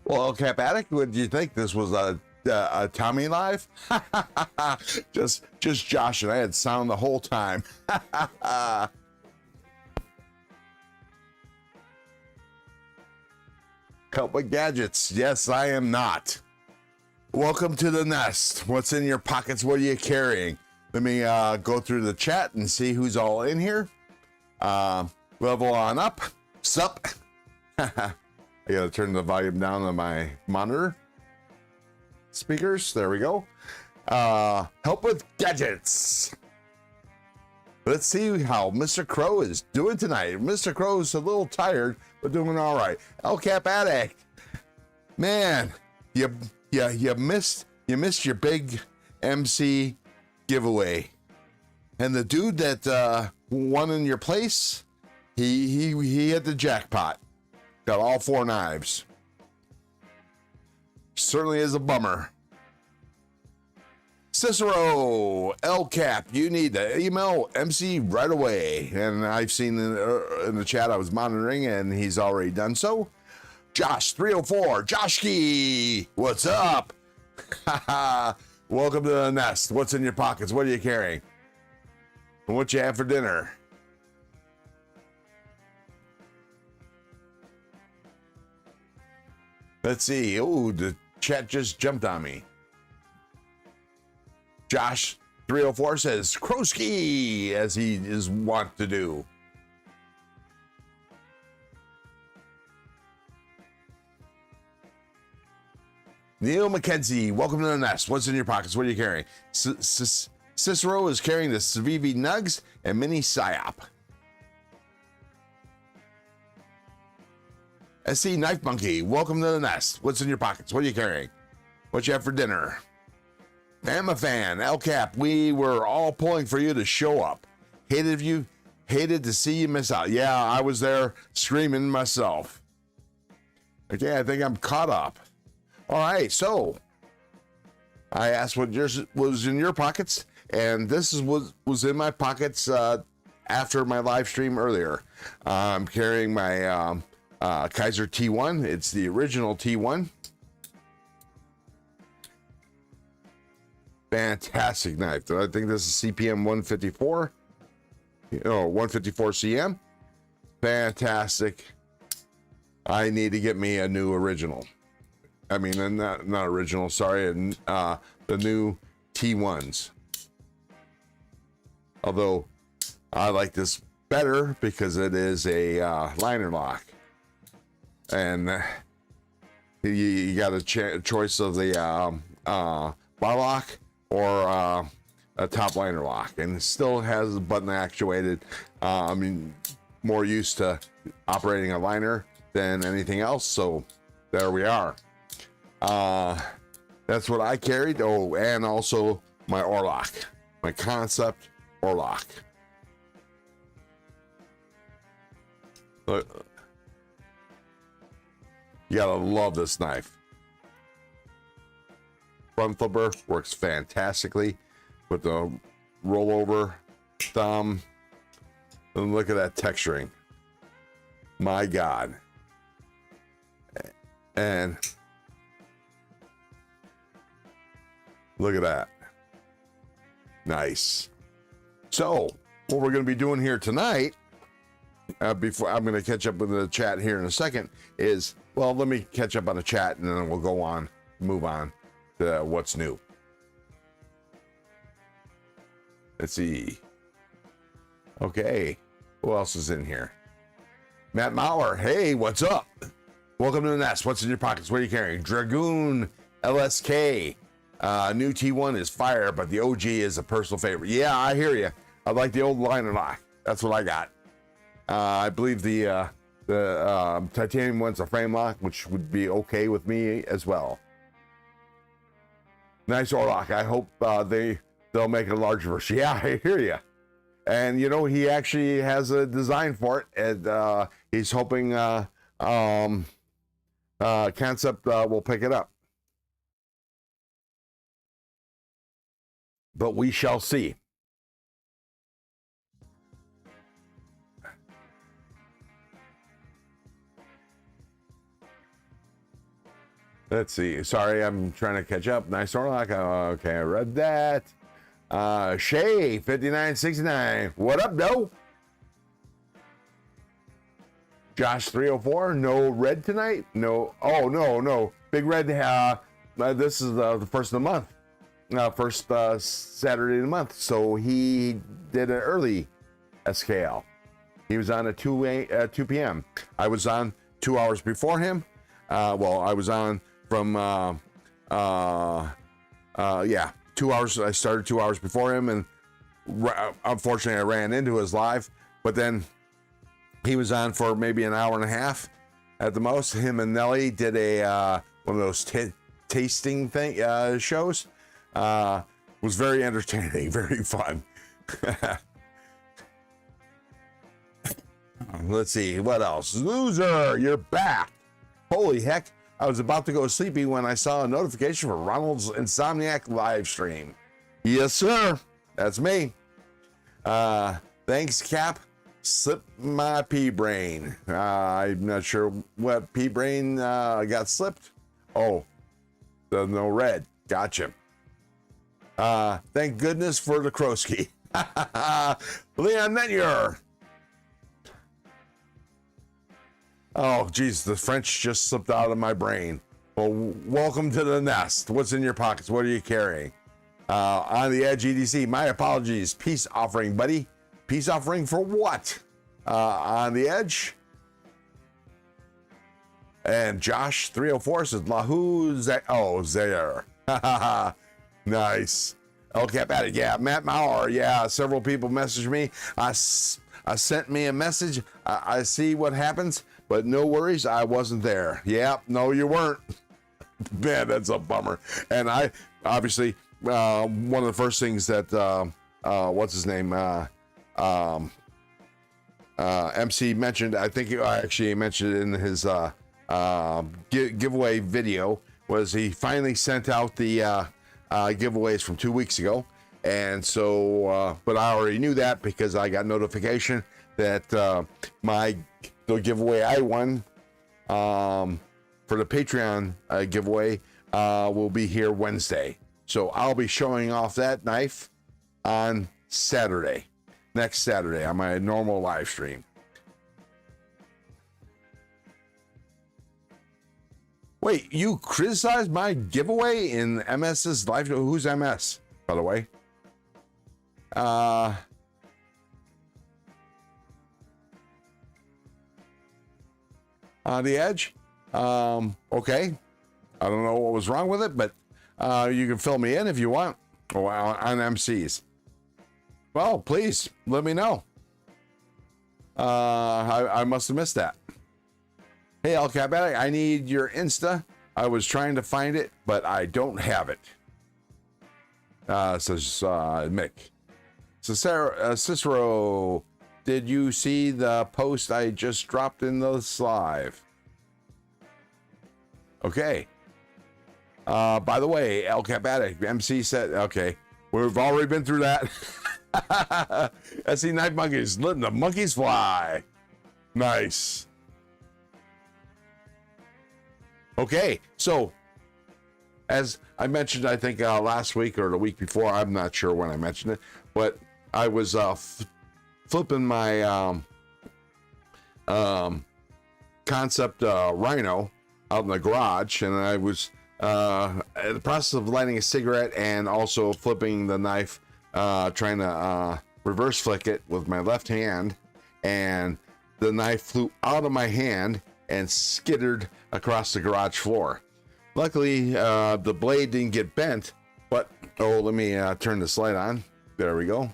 Well, El Cap Addict, what do you think? This was a Tommy live? just Josh and I had sound the whole time. Help with gadgets. Yes, I am not. Welcome to the nest. What's in your pockets? What are you carrying? Let me go through the chat and see who's all in here. Level on up. Sup? I gotta turn the volume down on my monitor. Speakers, there we go. Help with gadgets. Let's see how Mr. Crow is doing tonight. Mr. Crow's a little tired, but doing all right. El Cap Addict. Man, you missed your big MC giveaway. And the dude that won in your place, he hit the jackpot. Got all 4 knives. Certainly is a bummer. Cicero, El Cap, you need to email MC right away. And I've seen in the chat I was monitoring, and he's already done so. Josh 304, Joshki, what's up? Welcome to the nest. What's in your pockets? What are you carrying? And what you have for dinner? Let's see. Oh, the chat just jumped on me. Josh 304 says Krosky, as he is wont to do. Neil McKenzie, welcome to the nest. What's in your pockets? What are you carrying? Cicero is carrying the Civivi Nugs and Mini Psyop. SC Knife Monkey, welcome to the nest. What's in your pockets? What are you carrying? What you have for dinner? Fan, El Cap, we were all pulling for you to show up. Hated to see you miss out. Yeah, I was there screaming myself. Okay, I think I'm caught up. All right, so I asked what yours was in your pockets, and this is what was in my pockets after my live stream earlier. I'm carrying my Kaiser T1. It's the original T1. Fantastic knife. I think this is CPM 154. 154 CM. Fantastic. I need to get me a new original. I mean, not original, sorry, the new T1s. Although I like this better because it is a liner lock. And you got a choice of the bar lock or a top liner lock, and it still has a button actuated. I mean, more used to operating a liner than anything else, so there we are. That's what I carried. Oh, and also my Orlock, my Concept Orlock. You gotta love this knife. Front flipper works fantastically with the rollover thumb. And look at that texturing. My God. And look at that. Nice. So what we're going to be doing here tonight, before I'm going to catch up with the chat here in a second, is, well, let me catch up on the chat and then we'll go on, move on to what's new. Let's see. Okay. Who else is in here? Matt Mauer. Hey, what's up? Welcome to the nest. What's in your pockets? What are you carrying? Dragoon LSK. New T1 is fire, but the OG is a personal favorite. Yeah, I hear you. I like the old liner lock. That's what I got. I believe the titanium one's a frame lock, which would be okay with me as well. Nice Orlock. I hope they'll make a larger version. Yeah, I hear you. And you know, he actually has a design for it, and he's hoping Concept will pick it up. But we shall see. Let's see. Sorry, I'm trying to catch up. Nice Orlock. Okay, I read that. Shay 5969. What up, though? Josh 304. No red tonight. No. Oh no. Big Red. This is the first of the month. First Saturday of the month. So he did an early SKL. He was on at 2 p.m. I was on 2 hours before him. Well, I was on from 2 hours. I started 2 hours before him, and unfortunately I ran into his live, but then he was on for maybe an hour and a half at the most. Him and Nelly did a one of those tasting shows. Was very entertaining, very fun. Let's see, what else? Loser, you're back. Holy heck, I was about to go sleepy when I saw a notification for Ronald's Insomniac live stream. Yes, sir. That's me. Thanks, Cap. Slip my pea brain. I'm not sure what pea brain got slipped. Oh, the no red. Gotcha. Thank goodness for the Krosky. Leon Netyer. Oh, geez, the French just slipped out of my brain. Well, welcome to the nest. What's in your pockets? What are you carrying? On the Edge EDC, my apologies. Peace offering, buddy. Peace offering for what? On the Edge. And Josh 304 says, Lahu Zaire. Nice. El Cap Addict. Yeah, Matt Maurer. Yeah, several people messaged me. I sent me a message. I see what happens, but no worries. I wasn't there. Yeah, no, you weren't. Man, that's a bummer. And I obviously one of the first things that what's his name MC mentioned. I think I actually mentioned it in his giveaway video. Was he finally sent out the giveaways from 2 weeks ago? And so, but I already knew that because I got notification that the giveaway I won for the Patreon giveaway will be here Wednesday. So I'll be showing off that knife on Saturday, next Saturday on my normal live stream. Wait, you criticized my giveaway in MS's live? Who's MS, by the way? On the Edge. Okay. I don't know what was wrong with it, but you can fill me in if you want. Oh, on MCs. Well, please let me know. I must have missed that. Hey, El Cabatic, I need your Insta. I was trying to find it, but I don't have it. Says Mick. Cicero, did you see the post I just dropped in this live? Okay. By the way, El Cabatic, MC said, okay, we've already been through that. SC Knife Monkeys, letting the monkeys fly. Nice. Okay, so as I mentioned, I think last week or the week before, I'm not sure when I mentioned it, but I was flipping my concept Rhino out in the garage, and I was in the process of lighting a cigarette and also flipping the knife, trying to reverse flick it with my left hand, and the knife flew out of my hand and skittered across the garage floor. Luckily, the blade didn't get bent, but let me turn this light on. There we go.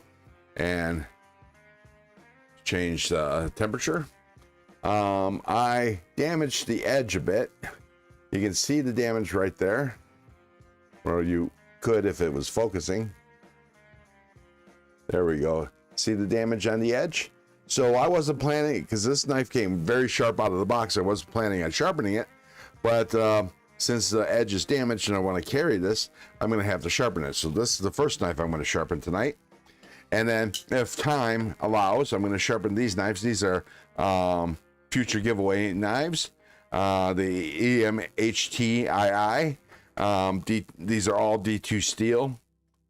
And change the temperature. I damaged the edge a bit. You can see the damage right there, or you could if it was focusing. There we go. See the damage on the edge? So I wasn't planning, because this knife came very sharp out of the box. I wasn't planning on sharpening it, but since the edge is damaged and I want to carry this, I'm going to have to sharpen it. So this is the first knife I'm going to sharpen tonight. And then if time allows, I'm going to sharpen these knives. These are future giveaway knives. the EMHTII. These are all D2 steel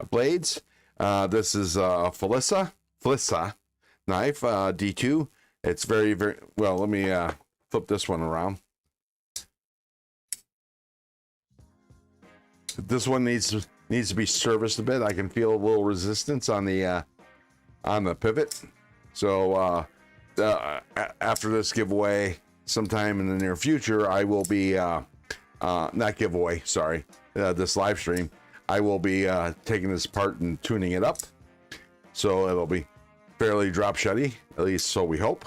blades. This is a Felissa knife, D2. It's very, very well. Let me flip this one around. This one needs to be serviced a bit. I can feel a little resistance on the pivot. So after this giveaway, sometime in the near future, I will be not giveaway, sorry, this live stream. I will be taking this apart and tuning it up, so it'll be fairly drop shutty, at least so we hope.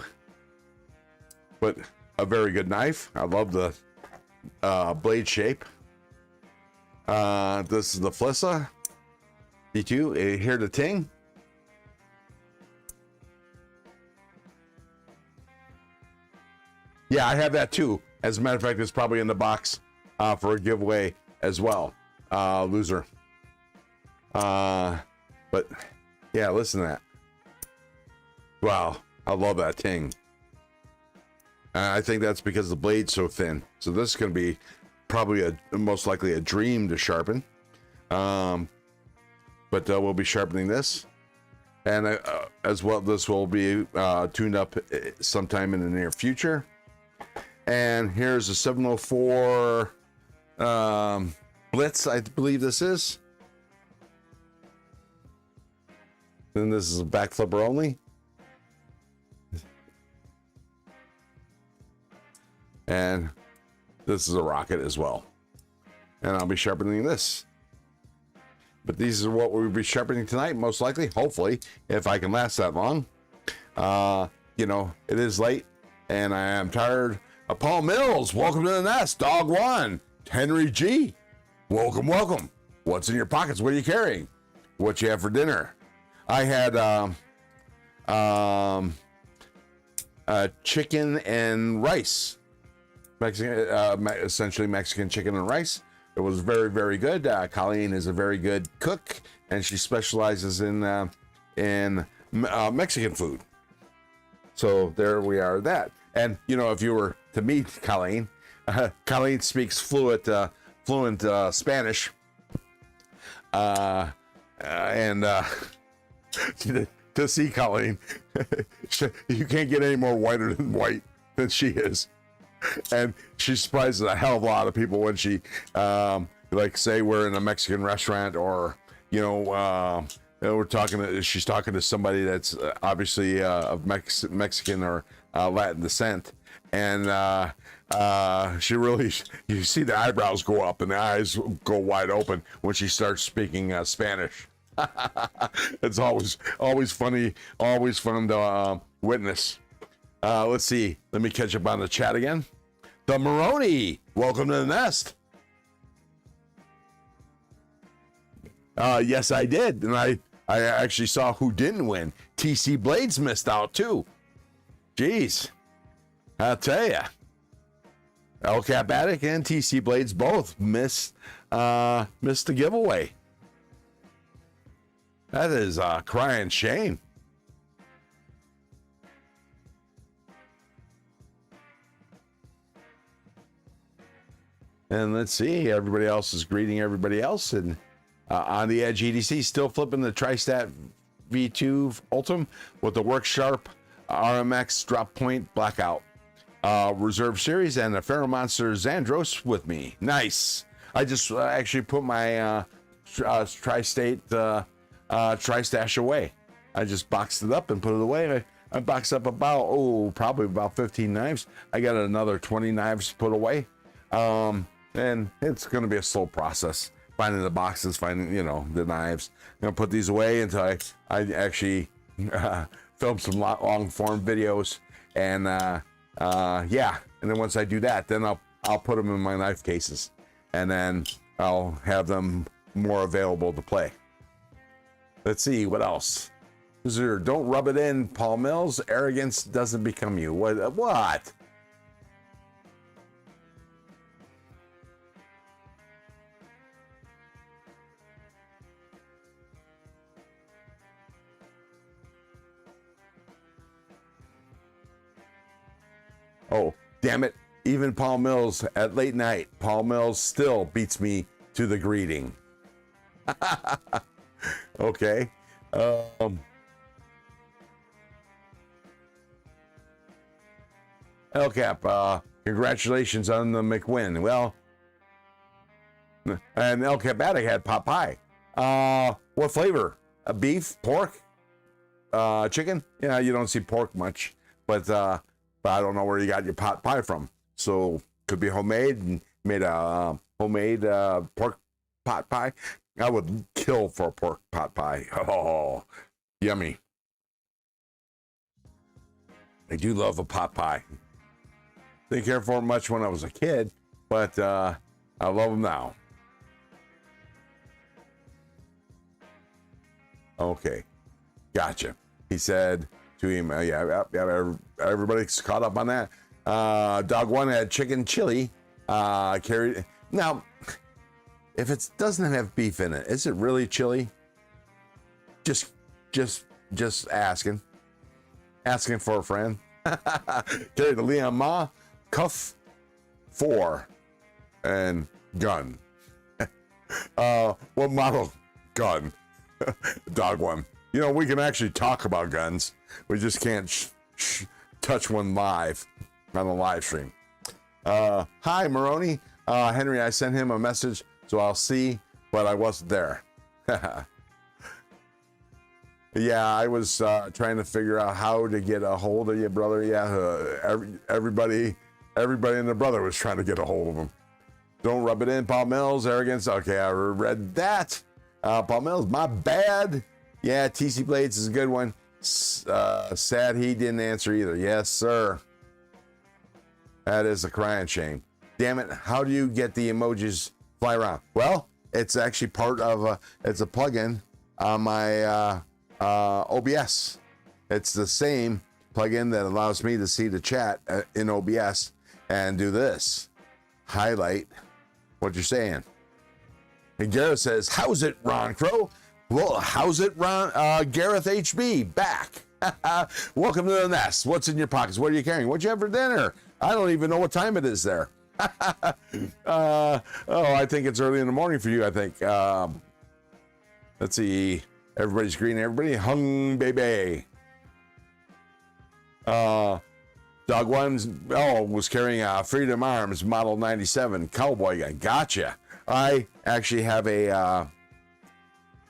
But a very good knife. I love the blade shape. This is the Felissa D2. Here the ting. Yeah, I have that too. As a matter of fact, it's probably in the box for a giveaway as well. Loser. But yeah, listen to that. Wow, I love that ting. I think that's because the blade's so thin. So this is going to be probably most likely a dream to sharpen. But we'll be sharpening this. And as well, this will be tuned up sometime in the near future. And here's a 704 Blitz, I believe this is. Then this is a back flipper only. And this is a rocket as well. And I'll be sharpening this. But these are what we'll be sharpening tonight, most likely, hopefully, if I can last that long. You know, it is late, and I am tired. Paul Mills, welcome to the nest. Dog One, Henry G, welcome, welcome. What's in your pockets? What are you carrying? What you have for dinner? I had chicken and rice. Mexican, essentially Mexican chicken and rice. It was very, very good. Colleen is a very good cook, and she specializes in Mexican food. So there we are. That, and you know, if you were to meet Colleen, Colleen speaks fluent Spanish, and to see Colleen, you can't get any more whiter than white than she is. And she surprises a hell of a lot of people when she, like, say we're in a Mexican restaurant, or you know, she's talking to somebody that's obviously of Mexican or Latin descent, and she really, you see the eyebrows go up and the eyes go wide open when she starts speaking Spanish. It's always funny, always fun to witness. Let's see. Let me catch up on the chat again. The Maroney, welcome to the nest. Yes, I did, and I actually saw who didn't win. TC Blades missed out too. Jeez, I'll tell ya. El Cap Attic and TC Blades both missed the giveaway. That is a crying shame. And let's see, everybody else is greeting everybody else. And on the Edge EDC, still flipping the Tristat V2 Ultim with the Work Sharp RMX Drop Point Blackout Reserve Series, and the Ferro Monster Xandros with me. Nice. I just actually put my Tri-State Tri-Stash away. I just boxed it up and put it away. I boxed up probably about 15 knives. I got another 20 knives put away. And it's going to be a slow process, finding the boxes, finding, you know, the knives. I'm going to put these away until I actually film some long form videos. And yeah, and then once I do that, then I'll put them in my knife cases, and then I'll have them more available to play. Let's see what else. Don't rub it in, Paul Mills. Arrogance doesn't become you. What? Oh, damn it. Even Paul Mills at late night, Paul Mills still beats me to the greeting. Okay. El Cap, congratulations on the McWin. Well, and El Capatic had pot pie. What flavor? Beef, pork, chicken? Yeah, you don't see pork much, but I don't know where you got your pot pie from. So could be homemade and made a homemade pork pot pie. I would kill for a pork pot pie. Oh, yummy. I do love a pot pie. Didn't care for it much when I was a kid, but I love them now. Okay, gotcha. He said to him, yeah, everybody's caught up on that. Dog one had chicken chili, carried. Now, if it doesn't have beef in it, is it really chili? Just asking for a friend. Carried the Liam Ma, cuff 4, and gun. What model gun? Dog one. You know, we can actually talk about guns. We just can't touch one live on the live stream. Hi, Maroney. Henry, I sent him a message, so I'll see, but I wasn't there. Yeah, I was trying to figure out how to get a hold of you, brother. Yeah, everybody and their brother was trying to get a hold of him. Don't rub it in, Paul Mills. Arrogance. Okay, I read that. Paul Mills, my bad. Yeah, TC Blades is a good one. Sad he didn't answer either. Yes, sir. That is a crying shame. Damn it, how do you get the emojis fly around? Well, it's actually part of it's a plugin on my OBS. It's the same plugin that allows me to see the chat in OBS and do this. Highlight what you're saying. And Gareth says, how's it, Ron Crow? Well, how's it, Ron? Gareth HB, back. Welcome to the nest. What's in your pockets? What are you carrying? What'd you have for dinner? I don't even know what time it is there. Oh, I think it's early in the morning for you, I think. Let's see. Everybody's green. Everybody hung, baby. Dog One's, was carrying a Freedom Arms Model 97 cowboy gun. Gotcha. I actually have a,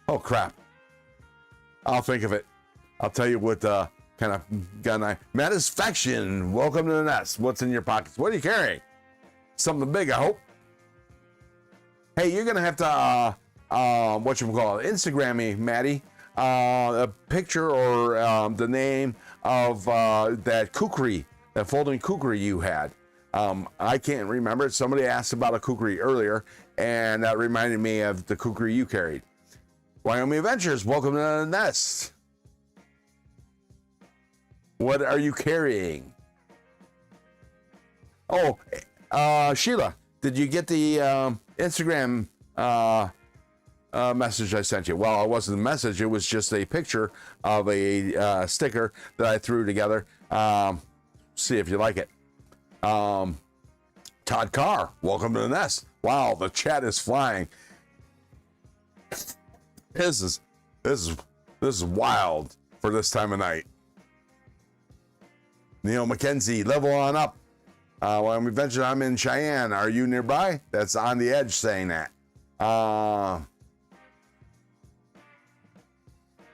oh crap. I'll think of it. I'll tell you what kind of gun Satisfaction. Welcome to the nest. What's in your pockets? What are you carrying? Something big, I hope. Hey, you're going to have to, Instagram me, Maddie, a picture or the name of that kukri, that folding kukri you had. I can't remember. Somebody asked about a kukri earlier, and that reminded me of the kukri you carried. Wyoming Adventures, welcome to the nest. What are you carrying? Oh, Sheila, did you get the Instagram message I sent you? Well, it wasn't a message. It was just a picture of a sticker that I threw together. See if you like it. Todd Carr, welcome to the nest. Wow, the chat is flying. This is wild for this time of night. Neil McKenzie, level on up. When we venture, I'm in Cheyenne. Are you nearby? That's on the edge saying that.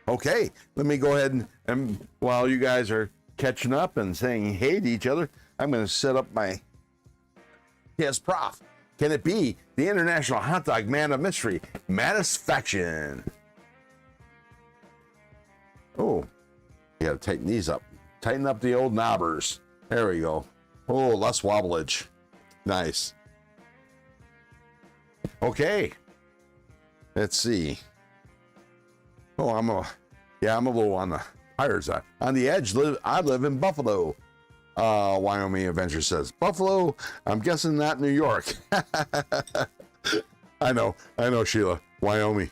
Okay, let me go ahead and while you guys are catching up and saying hey to each other, I'm going to set up my. Yes, Prof. Can it be the International Hot Dog Man of Mystery, Satisfaction? Oh, you got to tighten these up. Tighten up the old knobbers. There we go. Oh, less wobblage. Nice. Okay. Let's see. Oh, I'm a little on the higher side. On the edge, I live in Buffalo. Wyoming Adventure says. Buffalo, I'm guessing not New York. I know, Sheila. Wyoming.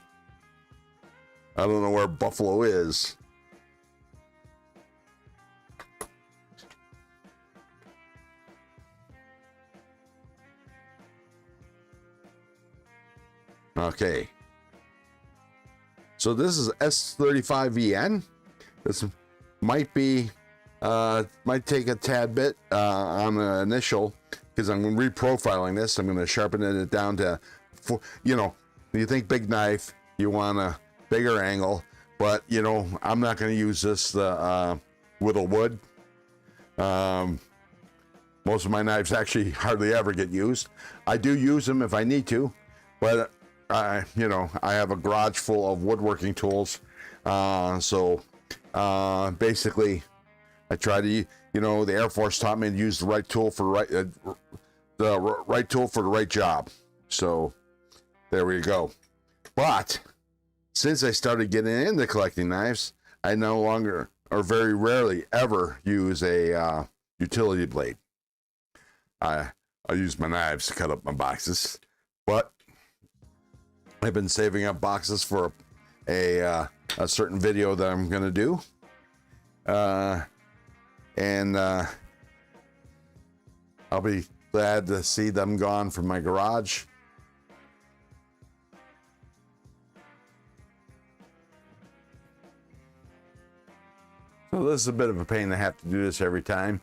I don't know where Buffalo is. Okay. So this is S35VN. This might be, might take a tad bit on the initial, because I'm reprofiling this. I'm going to sharpen it down to, you know, you think big knife, you want a bigger angle, but, you know, I'm not going to use this whittle wood. Most of my knives actually hardly ever get used. I do use them if I need to, but you know, I have a garage full of woodworking tools. So basically, I try to, you know, the Air Force taught me to use the right tool for the right tool for the right job. So there we go. But since I started getting into collecting knives, I no longer, or very rarely ever, use a utility blade. I use my knives to cut up my boxes, but I've been saving up boxes for a certain video that I'm gonna do, and I'll be glad to see them gone from my garage. So this is a bit of a pain to have to do this every time,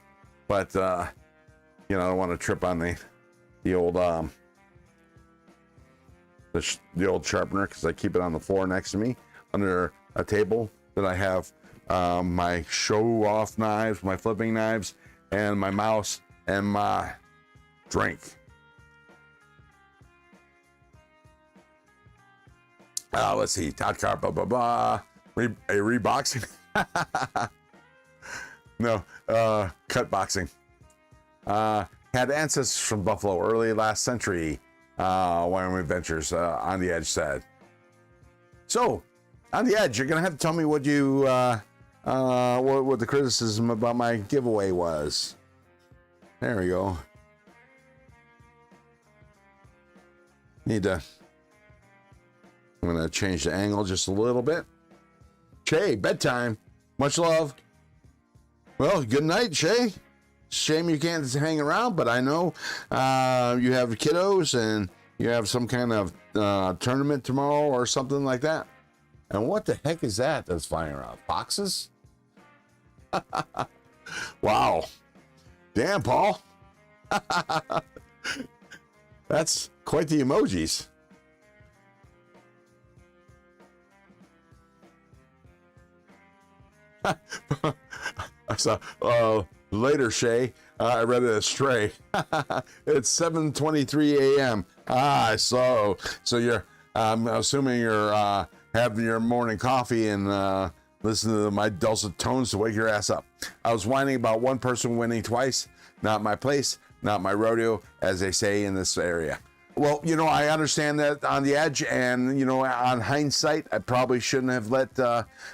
but you know, I don't want to trip on the old the old sharpener, because I keep it on the floor next to me under a table that I have my show off knives, my flipping knives, and my mouse and my drink. Let's see, Todd Car, blah blah blah. A reboxing. No, cut boxing. Had ancestors from Buffalo early last century. Wyoming Adventures on the Edge said. So, on the Edge, you're gonna have to tell me what you what the criticism about my giveaway was. There we go. I'm gonna change the angle just a little bit. Shay, bedtime. Much love. Well, good night, Shay. Shame you can't hang around, but I know you have kiddos and you have some kind of tournament tomorrow or something like that. And what the heck is that that's flying around? Boxes? Wow. Damn, Paul. That's quite the emojis. I saw later, Shay. I read it as stray. It's 7:23 a.m. So you're. I'm assuming you're having your morning coffee and listening to my dulcet tones to wake your ass up. I was whining about one person winning twice. Not my place, not my rodeo, as they say in this area. Well, you know, I understand that on the Edge, and you know, on hindsight, I probably shouldn't have let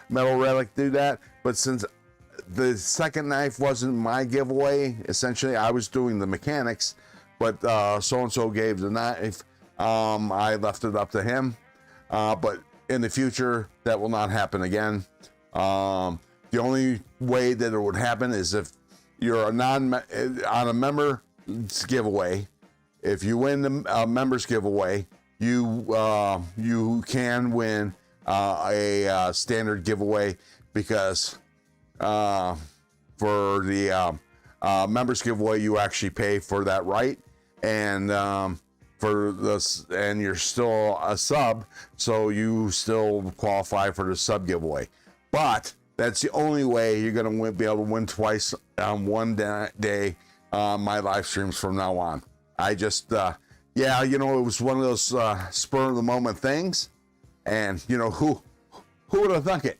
Metal Relic do that. But since the second knife wasn't my giveaway, essentially I was doing the mechanics, but so-and-so gave the knife. I left it up to him, but in the future that will not happen again. The only way that it would happen is if you're on a member's giveaway. If you win the members giveaway, you can win a standard giveaway, because for the members giveaway you actually pay for that right, and for this, and you're still a sub, so you still qualify for the sub giveaway. But that's the only way you're gonna be able to win twice on one day my live streams from now on. I just yeah, you know, it was one of those spur of the moment things, and you know, who would have thunk it?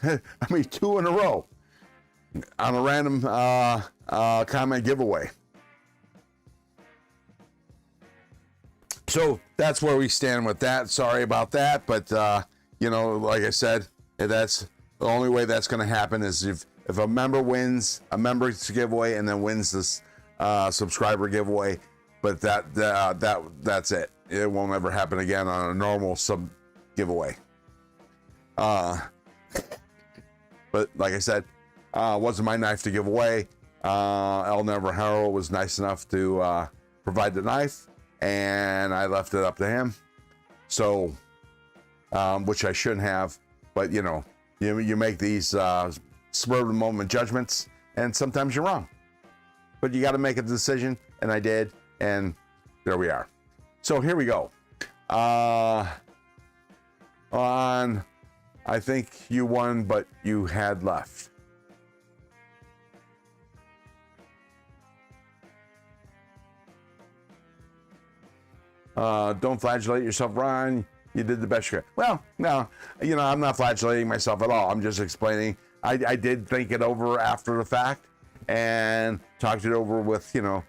I mean, 2 in a row on a random comment giveaway. So that's where we stand with that. Sorry about that, but you know, like I said, that's the only way that's going to happen is if a member wins a members giveaway and then wins this subscriber giveaway. But that's it. It won't ever happen again on a normal sub giveaway. But like I said, wasn't my knife to give away. El Navarro was nice enough to provide the knife, and I left it up to him. So, which I shouldn't have, but you know, you make these spur of the moment judgments, and sometimes you're wrong. But you got to make a decision, and I did, and there we are. So here we go. On, I think you won, but you had left. Don't flagellate yourself, Ron. You did the best you could. Well, no, you know, I'm not flagellating myself at all. I'm just explaining. I did think it over after the fact and talked it over with, you know,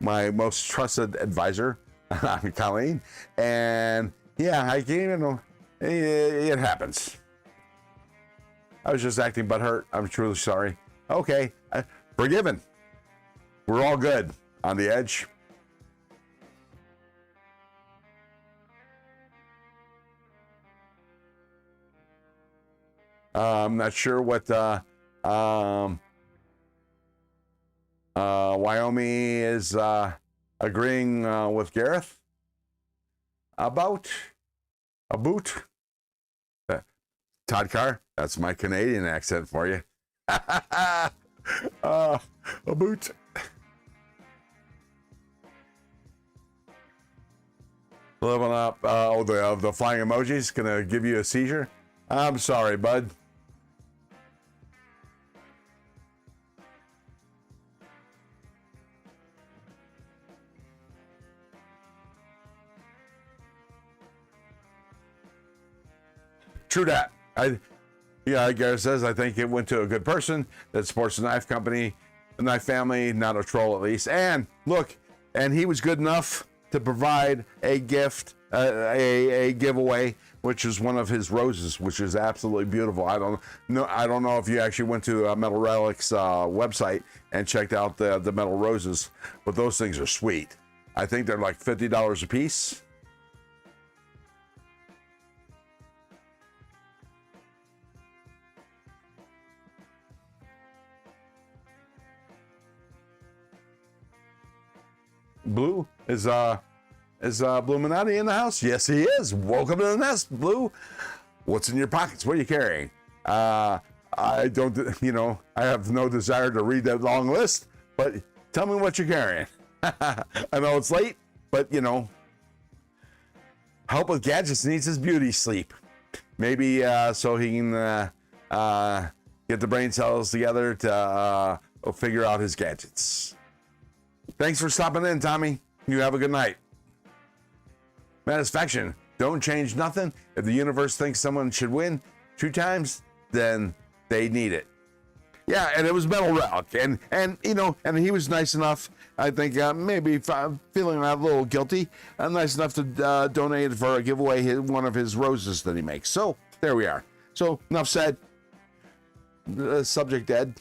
my most trusted advisor, Colleen. And yeah, I can't even know. It happens. I was just acting butthurt. I'm truly sorry. Okay, forgiven. We're all good on the edge. I'm not sure what Wyoming is agreeing with Gareth about a boot. Todd Carr, that's my Canadian accent for you. A boot. Living up. The flying emojis gonna give you a seizure. I'm sorry, bud. True that. Gareth says, I think it went to a good person that supports the knife company, the knife family, not a troll at least. And look, and he was good enough to provide a gift, a giveaway, which is one of his roses, which is absolutely beautiful. I don't know if you actually went to Metal Relics website and checked out the metal roses, but those things are sweet. I think they're like $50 a piece. Blue is BOMATA in the house? Yes, he is. Welcome to the nest, Blue. What's in your pockets? What are you carrying? I don't, you know, I have no desire to read that long list, but tell me what you're carrying. I know it's late, but you know, Help with Gadgets needs his beauty sleep. Maybe so he can get the brain cells together to figure out his gadgets. Thanks for stopping in, Tommy. You have a good night. Satisfaction. Don't change nothing. If the universe thinks someone should win 2 times, then they need it. Yeah, and it was Metal Relic, and you know, and he was nice enough. I think maybe feeling a little guilty, nice enough to donate for a giveaway one of his roses that he makes. So there we are. So enough said. Subject dead.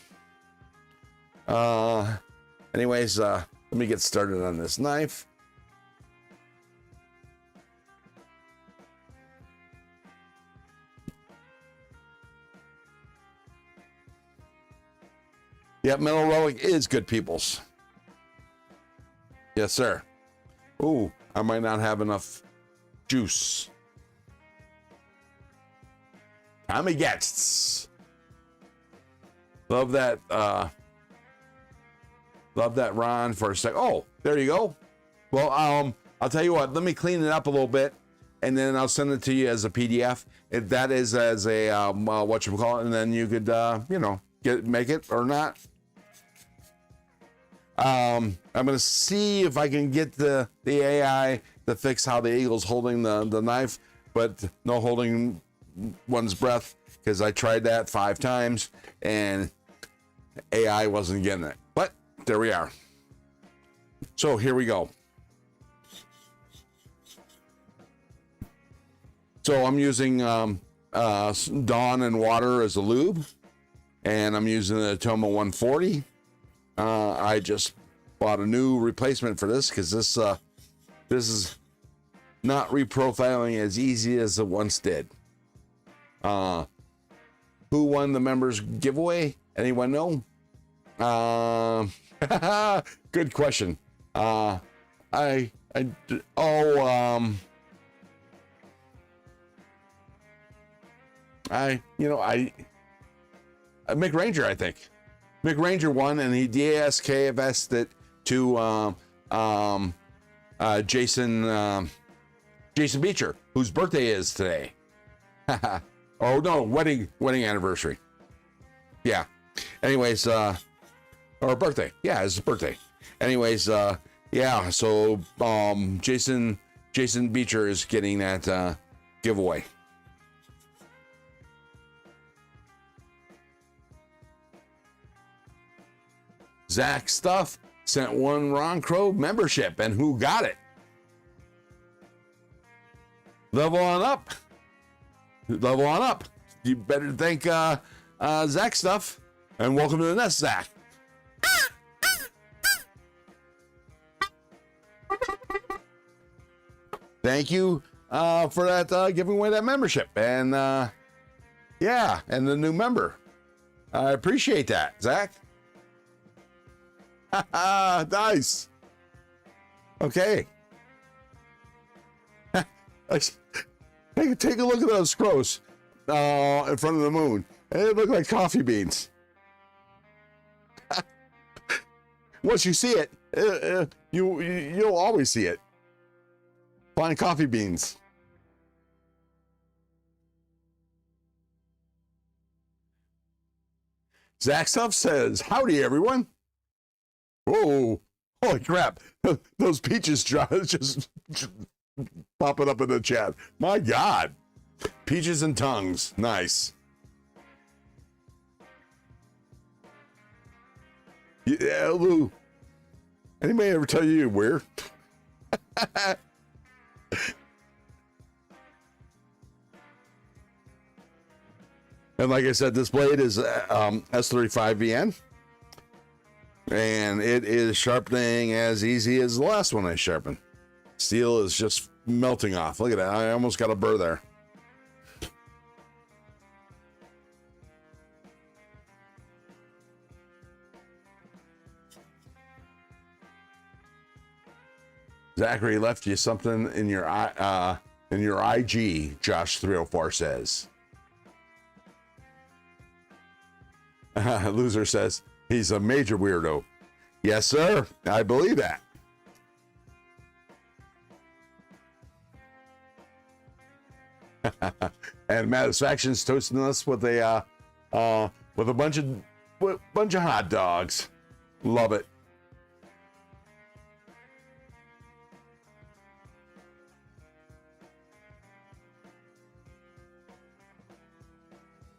Anyways, let me get started on this knife. Yep, Metal Relic is good peoples. Yes, sir. Ooh, I might not have enough juice. Tommy Gadgets. Love that Ron for a sec. Oh, there you go. Well, I'll tell you what, let me clean it up a little bit and then I'll send it to you as a PDF. If that is as a whatchamacallit, and then you could you know, make it or not. I'm gonna see if I can get the AI to fix how the eagle's holding the knife, but no holding one's breath, because I tried that 5 times and AI wasn't getting it. But there we are. So here we go. So I'm using Dawn and water as a lube, and I'm using the Atoma 140. I just bought a new replacement for this because this is not reprofiling as easy as it once did. Who won the members giveaway? Anyone know? Good question. Mick Ranger, I think. Mick Ranger won, and he DASKFS'd it to Jason Beecher, whose birthday is today. Oh no, wedding anniversary. Yeah. Anyways, or birthday. Yeah, it's his birthday. Anyways, yeah. So Jason Beecher is getting that giveaway. Zach Stuff sent one Ron Crow membership, and who got it? Level on up. Level on up. You better thank Zach Stuff, and welcome to the nest, Zach. Thank you for that giving away that membership, and yeah, and the new member. I appreciate that, Zach. Nice. Okay. Take a look at those scrows in front of the moon. They look like coffee beans. Once you see it, you'll always see it. Flying coffee beans. Zach Stuff says, "Howdy, everyone." Whoa, holy crap. Those peaches just popping up in the chat. My God. Peaches and tongues. Nice. Yeah, Lou. Anybody ever tell you you're weird? And like I said, this blade is S35VN. And it is sharpening as easy as the last one I sharpened. Steel is just melting off. Look at that. I almost got a burr there. Zachary left you something in your IG, Josh 304 says. Loser says, he's a major weirdo. Yes, sir. I believe that. And Satisfaction's toasting us with a bunch of hot dogs. Love it.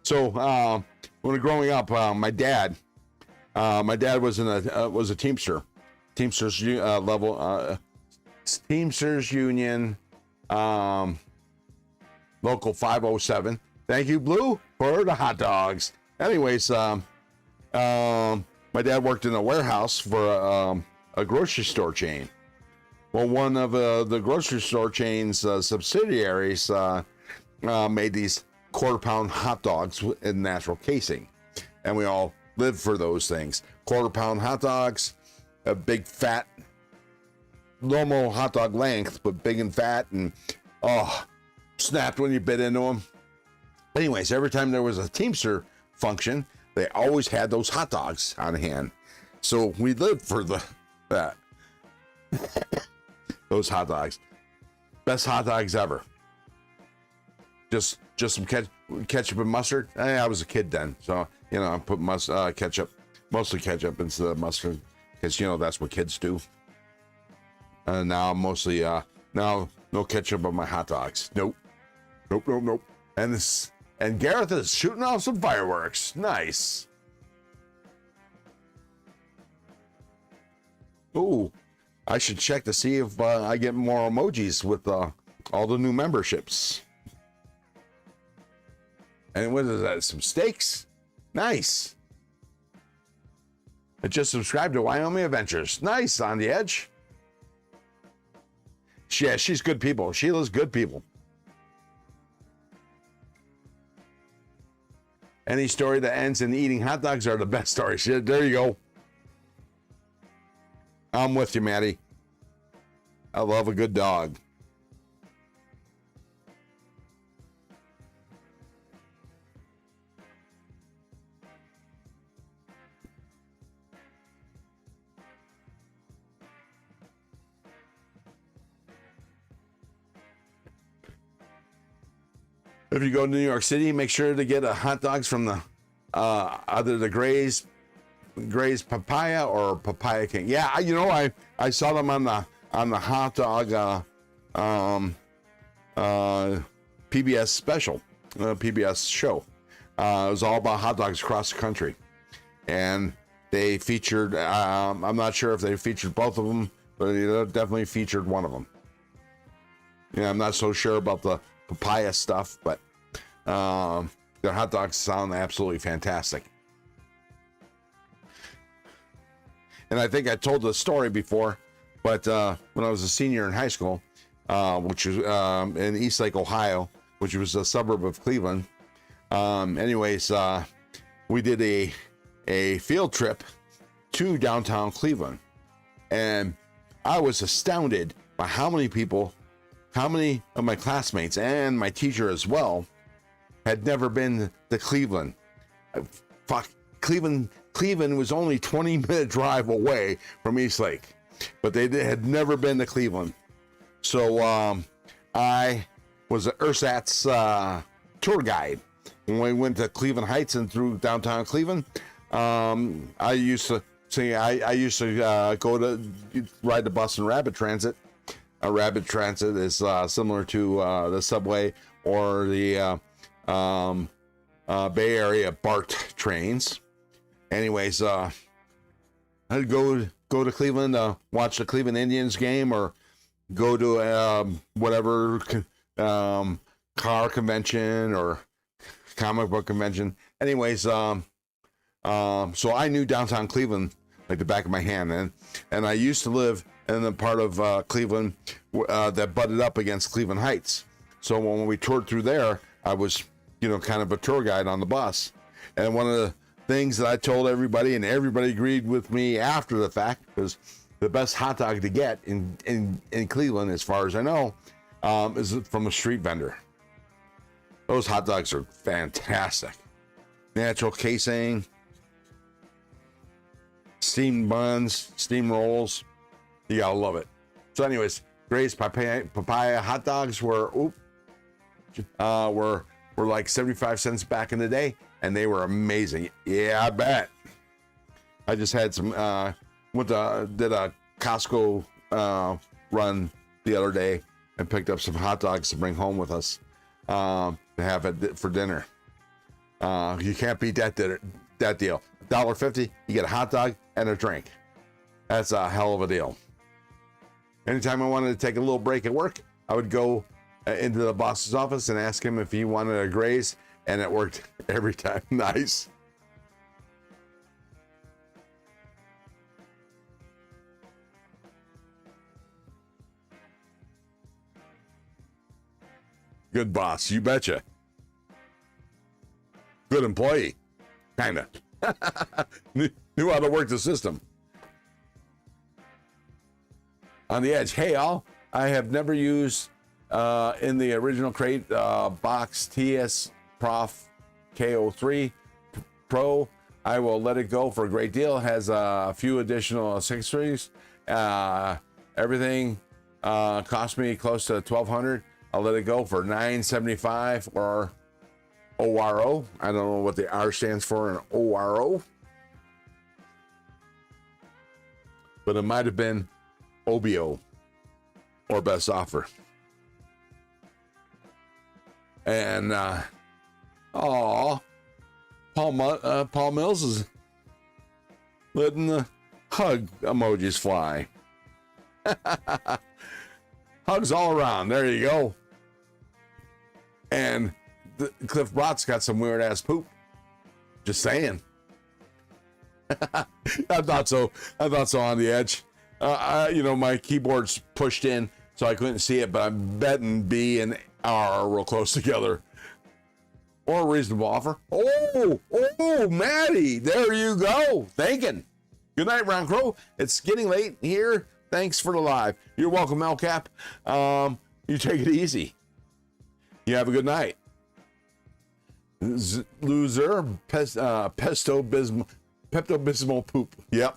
So when growing up, my dad was a Teamster, Teamsters level, Teamsters Union, local 507. Thank you, Blue, for the hot dogs. Anyways, my dad worked in a warehouse for a grocery store chain. Well, one of the grocery store chain's subsidiaries made these quarter-pound hot dogs in natural casing, and we all lived for those things. Quarter-pound hot dogs, a big fat, normal hot dog length, but big and fat, and snapped when you bit into them. Anyways, every time there was a Teamster function, they always had those hot dogs on hand. So we lived for that. Those hot dogs. Best hot dogs ever. Just some ketchup and mustard. I was a kid then, so I put ketchup, mostly ketchup instead of mustard, because that's what kids do. Now I'm mostly now no ketchup on my hot dogs. Nope. And Gareth is shooting off some fireworks. Nice. Ooh, I should check to see if I get more emojis with all the new memberships. And what is that? Some steaks? Nice. I just subscribed to Wyoming Adventures. Nice, on the edge. Yeah, she's good people. Sheila's good people. Any story that ends in eating hot dogs are the best stories. There you go. I'm with you, Maddie. I love a good dog. If you go to New York City, make sure to get a hot dogs from the either the Gray's Papaya or Papaya King. Yeah, you know, I saw them on the hot dog PBS special, PBS show. It was all about hot dogs across the country, and they featured. I'm not sure if they featured both of them, but they definitely featured one of them. Yeah, I'm not so sure about the papaya stuff, but their hot dogs sound absolutely fantastic. And I think I told the story before, but when I was a senior in high school, which was in Eastlake, Ohio, which was a suburb of Cleveland. Anyways, we did a field trip to downtown Cleveland, and I was astounded by how many of my classmates and my teacher as well had never been to Cleveland. Cleveland was only 20-minute drive away from Eastlake, but they had never been to Cleveland. So I was Ersatz tour guide when we went to Cleveland Heights and through downtown Cleveland. I used to go to ride the bus and Rapid Transit. Rapid Transit is similar to the subway or the Bay Area BART trains. Anyways, I'd go to Cleveland to watch the Cleveland Indians game, or go to whatever car convention or comic book convention. Anyways, so I knew downtown Cleveland like the back of my hand, and I used to live in the part of Cleveland that butted up against Cleveland Heights. So when we toured through there, I was, kind of a tour guide on the bus. And one of the things that I told everybody, and everybody agreed with me after the fact, was the best hot dog to get in Cleveland, as far as I know, is from a street vendor. Those hot dogs are fantastic. Natural casing, steamed buns, steamed rolls. You gotta love it. So anyways, Gray's papaya hot dogs were like 75 cents back in the day, and they were amazing. Yeah, I bet. I just had some did a Costco run the other day and picked up some hot dogs to bring home with us to have it for dinner. You can't beat that deal. $1.50, you get a hot dog and a drink. That's a hell of a deal. Anytime I wanted to take a little break at work, I would go into the boss's office and ask him if he wanted a Graze, and it worked every time. Nice. Good boss, you betcha. Good employee, kinda. Knew how to work the system. On the edge. Hey, all. I have never used in the original crate box TS Prof KO3 Pro. I will let it go for a great deal. Has a few additional accessories. Everything cost me close to $1,200. I'll let it go for $975 or ORO. I don't know what the R stands for in ORO, but it might have been OBO or best offer. And Paul Mills is letting the hug emojis fly. Hugs all around. There you go. And Cliff Brott's got some weird ass poop. Just saying. I thought so on the edge. My keyboard's pushed in, so I couldn't see it, but I'm betting B and R are real close together. Or a reasonable offer. Oh, Maddie, there you go. Thinking. Good night, Round Crow. It's getting late here. Thanks for the live. You're welcome, Melcap. You take it easy. You have a good night. Loser, Pepto-Bismol poop. Yep.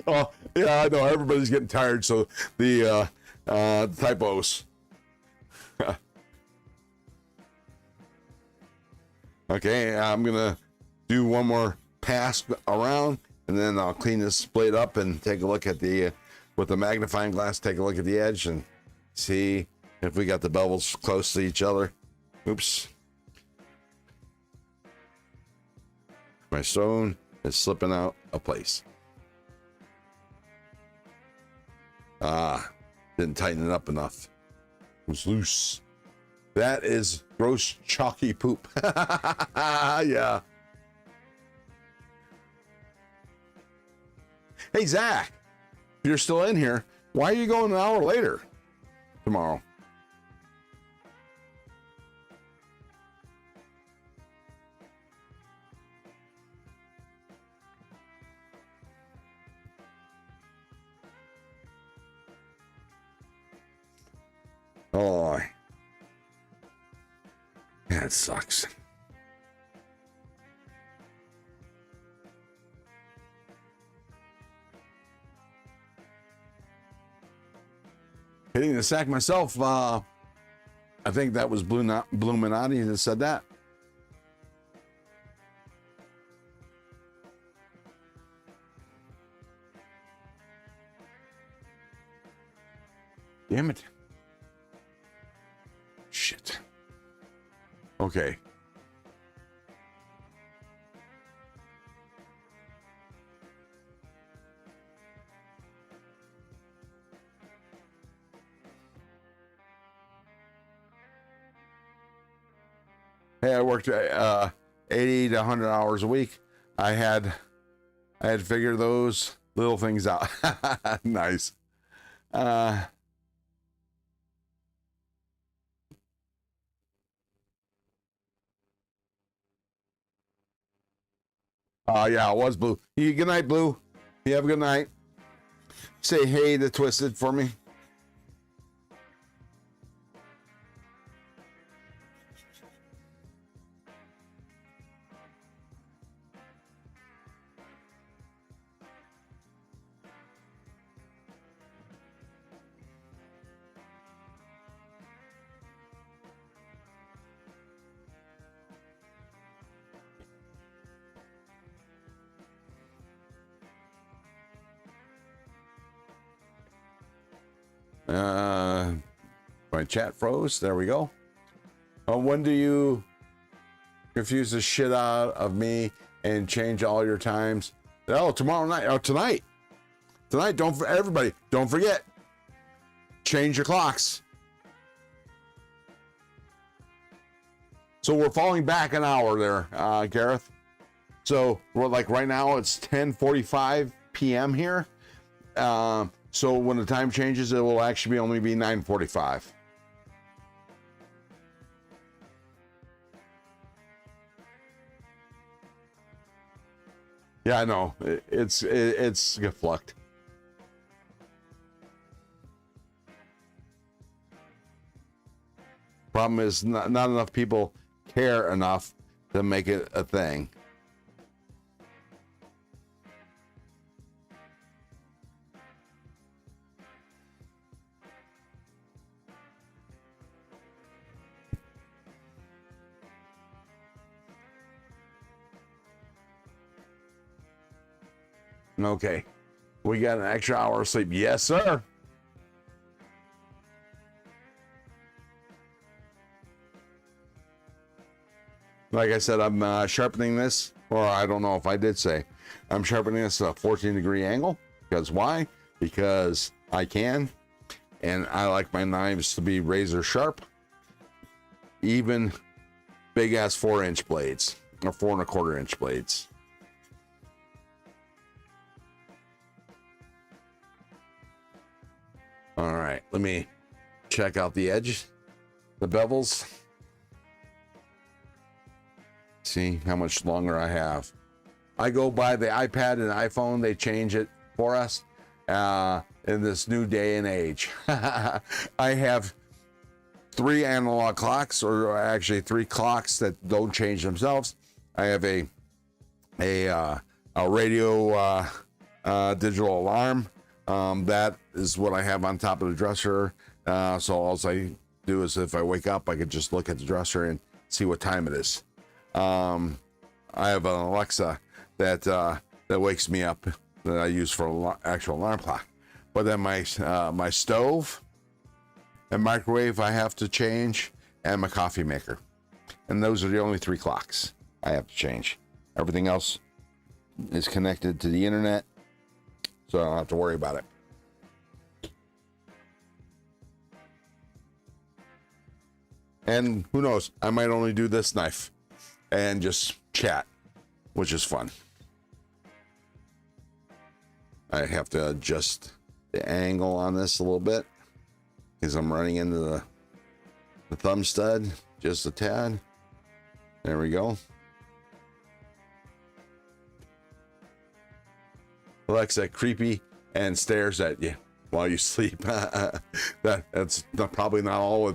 Oh, yeah, I know everybody's getting tired, so the typos. Okay, I'm gonna do one more pass around, and then I'll clean this blade up and take a look at the with the magnifying glass. Take a look at the edge and see if we got the bevels close to each other. Oops, my stone is slipping out of place. Didn't tighten it up enough. It was loose. That is gross chalky poop. Yeah. Hey, Zach, if you're still in here, why are you going an hour later tomorrow? Oh, that sucks. Hitting the sack myself. I think that was Bluminati that said that. Damn it. Shit. Okay. Hey, I worked 80 to 100 hours a week. I had to figure those little things out. Nice. Yeah, it was Blue. Good night, Blue. You have a good night. Say hey to Twisted for me. My chat froze. There we go. When do you confuse the shit out of me and change all your times? Oh, tomorrow night. Oh, tonight. Tonight. Everybody, don't forget. Change your clocks. So we're falling back an hour there, Gareth. So we're like right now it's 10:45 p.m. here. So when the time changes, it will actually only be 9:45. Yeah, I know. It's get flucked. Problem is not enough people care enough to make it a thing. Okay, we got an extra hour of sleep. Yes, sir. Like I said, I'm sharpening this, or I don't know if I did say, I'm sharpening this at a 14-degree angle. Because why? Because I can, and I like my knives to be razor sharp. Even big ass 4-inch blades, or 4¼ inch blades. All right, let me check out the edge, the bevels. See how much longer I have. I go by the iPad and iPhone, they change it for us in this new day and age. I have 3 analog clocks, or actually 3 clocks that don't change themselves. I have a radio digital alarm. That is what I have on top of the dresser. So all I do is if I wake up, I can just look at the dresser and see what time it is. I have an Alexa that wakes me up that I use for actual alarm clock. But then my stove and microwave I have to change, and my coffee maker. And those are the only 3 clocks I have to change. Everything else is connected to the internet, so I don't have to worry about it. And who knows, I might only do this knife and just chat, which is fun. I have to adjust the angle on this a little bit because I'm running into the thumb stud just a tad. There we go. Alexa creepy and stares at you while you sleep. That's probably not all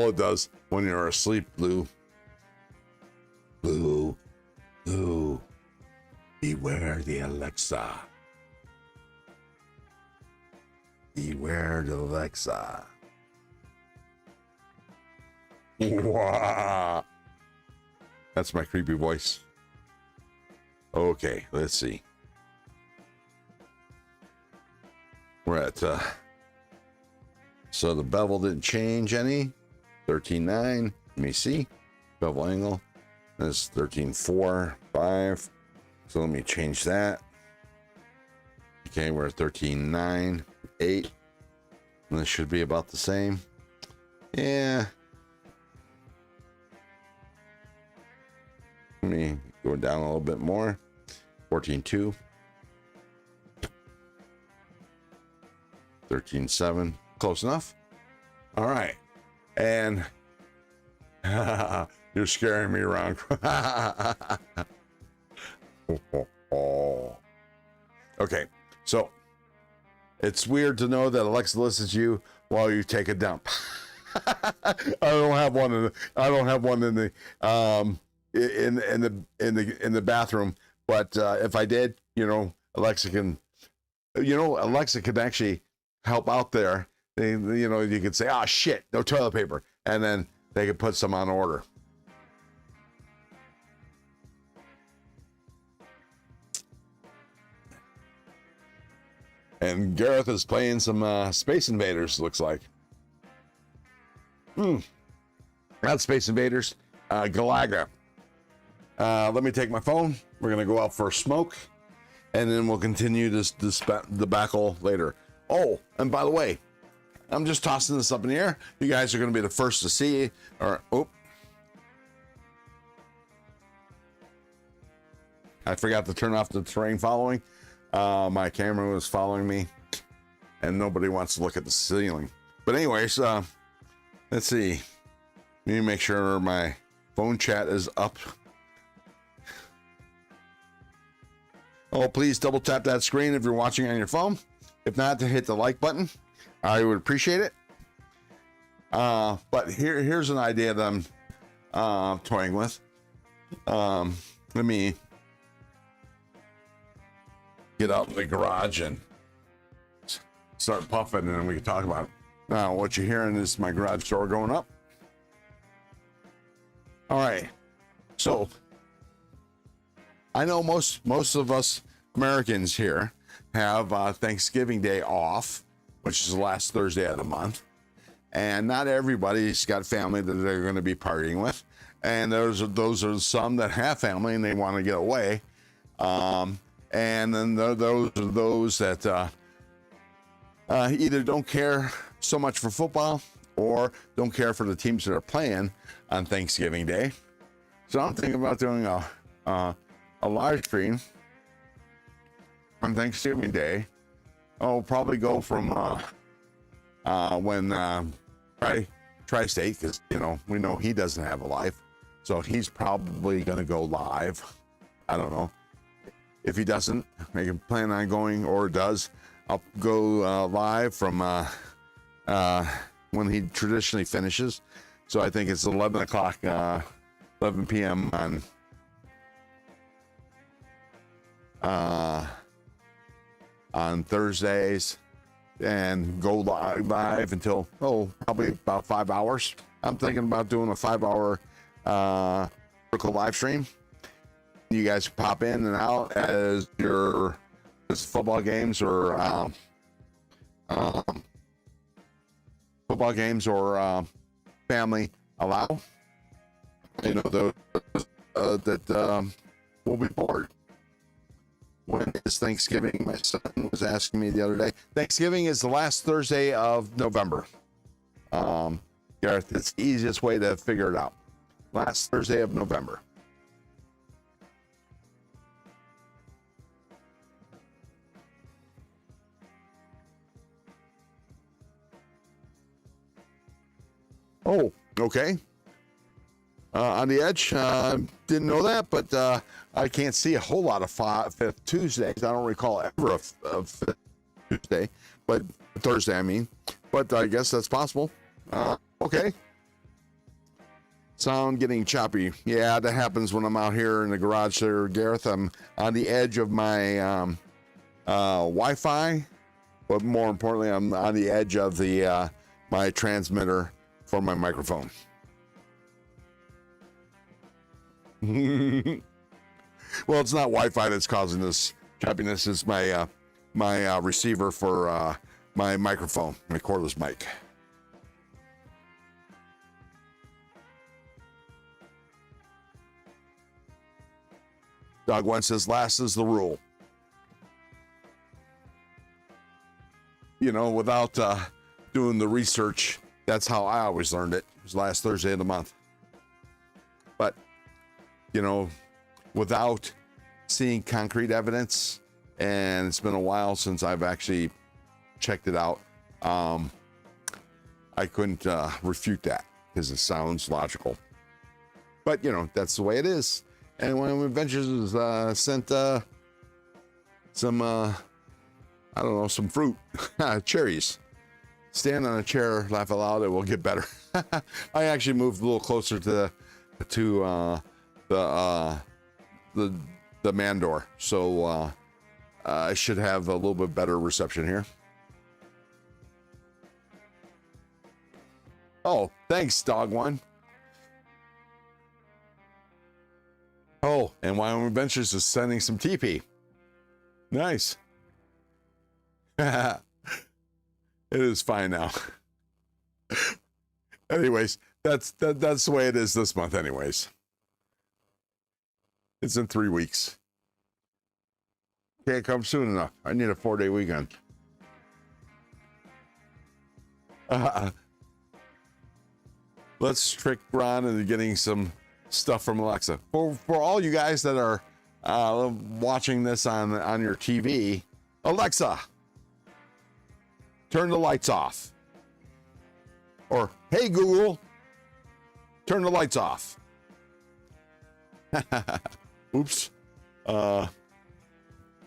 it does when you're asleep. Blue, beware the Alexa. Beware the Alexa. Wow. That's my creepy voice. Okay, let's see. We're at, so the bevel didn't change any. 13.9, let me see. Bevel angle, that's 13.4, 5. So let me change that. Okay, we're at 13.9, 8. And this should be about the same. Yeah. Let me go down a little bit more. 14.2. 13.7, close enough. All right, and you're scaring me around. Okay, so it's weird to know that Alexa listens to you while you take a dump. I don't have one in the in the bathroom, but if I did, Alexa can actually help out there. You could say, "Oh shit, no toilet paper," and then they could put some on order. And Gareth is playing some Space Invaders, looks like. Not Space Invaders, Galaga. Let me take my phone. We're gonna go out for a smoke, and then we'll continue the debacle later. Oh, and by the way, I'm just tossing this up in the air. You guys are going to be the first to see. I forgot to turn off the terrain following. My camera was following me, and nobody wants to look at the ceiling. But anyways, let's see. Let me make sure my phone chat is up. Oh, please double tap that screen if you're watching on your phone. If not, to hit the like button, I would appreciate it. But here's an idea that I'm toying with. Let me get out in the garage and start puffing, and then we can talk about it. Now, what you're hearing is my garage door going up. All right. So I know most of us Americans here have Thanksgiving Day off, which is the last Thursday of the month, and not everybody's got family that they're going to be partying with, and those are some that have family and they want to get away, and then those are those that either don't care so much for football or don't care for the teams that are playing on Thanksgiving Day. So I'm thinking about doing a live stream on Thanksgiving Day. I'll probably go from when Tri-State, because we know he doesn't have a live, so he's probably gonna go live. I don't know if he doesn't. I can plan on going, or does. I'll go live from when he traditionally finishes. So I think it's 11 o'clock, 11 p.m. on on Thursdays and go live until, probably about 5 hours. I'm thinking about doing a 5-hour vertical live stream. You guys pop in and out as your football games or family allow. You know, those that will be bored. When is Thanksgiving? My son was asking me the other day. Thanksgiving is the last Thursday of November. Gareth, it's the easiest way to figure it out. Last Thursday of November. Oh, okay. On the edge, didn't know that, but I can't see a whole lot of Fifth Tuesdays. I don't recall ever a Fifth Tuesday, but Thursday, I mean. But I guess that's possible. Okay. Sound getting choppy. Yeah, that happens when I'm out here in the garage there, Gareth. I'm on the edge of my Wi-Fi, but more importantly, I'm on the edge of the my transmitter for my microphone. Well, it's not Wi-Fi that's causing this choppiness. It's my my receiver for my microphone, my cordless mic. Dog One says, last is the rule. You know, without doing the research, that's how I always learned it. It was last Thursday of the month. But, you know, without seeing concrete evidence, and it's been a while since I've actually checked it out, I couldn't refute that because it sounds logical. But, you know, that's the way it is. And when Adventures sent some, I don't know, some fruit, cherries. Stand on a chair, laugh aloud, it will get better. I actually moved a little closer to the man door, so I should have a little bit better reception here. Oh, thanks, Dog One. Oh, and Wyoming Adventures is sending some TP. Nice. It is fine now. Anyways, that's the way it is this month anyways. It's in 3 weeks. Can't come soon enough. I need a 4-day weekend. Let's trick Ron into getting some stuff from Alexa. For all you guys that are watching this on your TV, Alexa, turn the lights off. Or, hey Google, turn the lights off. Oops.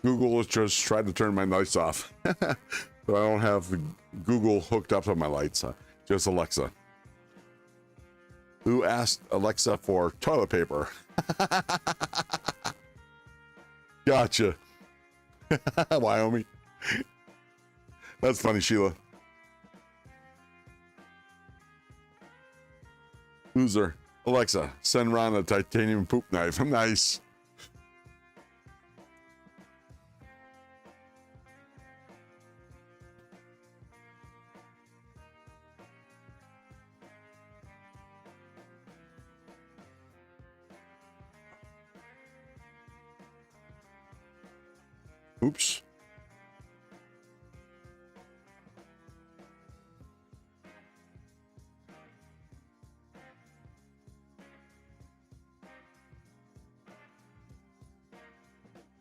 Google has just tried to turn my lights off. So I don't have Google hooked up to my lights. Just Alexa. Who asked Alexa for toilet paper? Gotcha. Wyoming. That's funny, Sheila. Loser. Alexa, send Ron a titanium poop knife. Nice. Oops.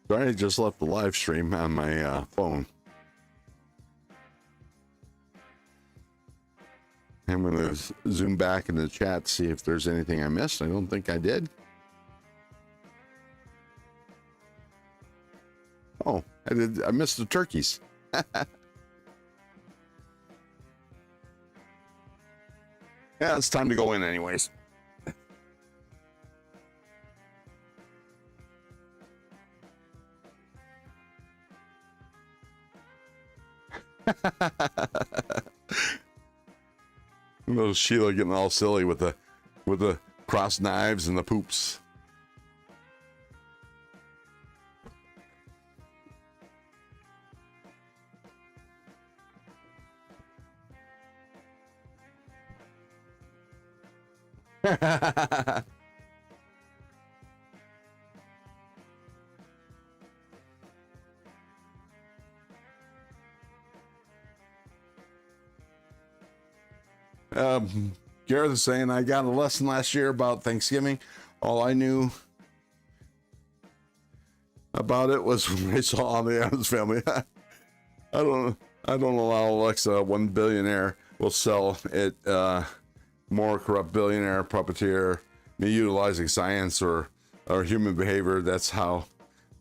Sorry, I just left the live stream on my phone. I'm going to zoom back in the chat, see if there's anything I missed. I don't think I did. Oh, I did. I missed the turkeys. Yeah, it's time to go in anyways. Little Sheila getting all silly with the cross knives and the poops. Gareth is saying, I got a lesson last year about Thanksgiving. All I knew about it was when I saw the Adams Family. I don't allow Alexa, one billionaire will sell it, more corrupt billionaire puppeteer, me utilizing science or human behavior. That's how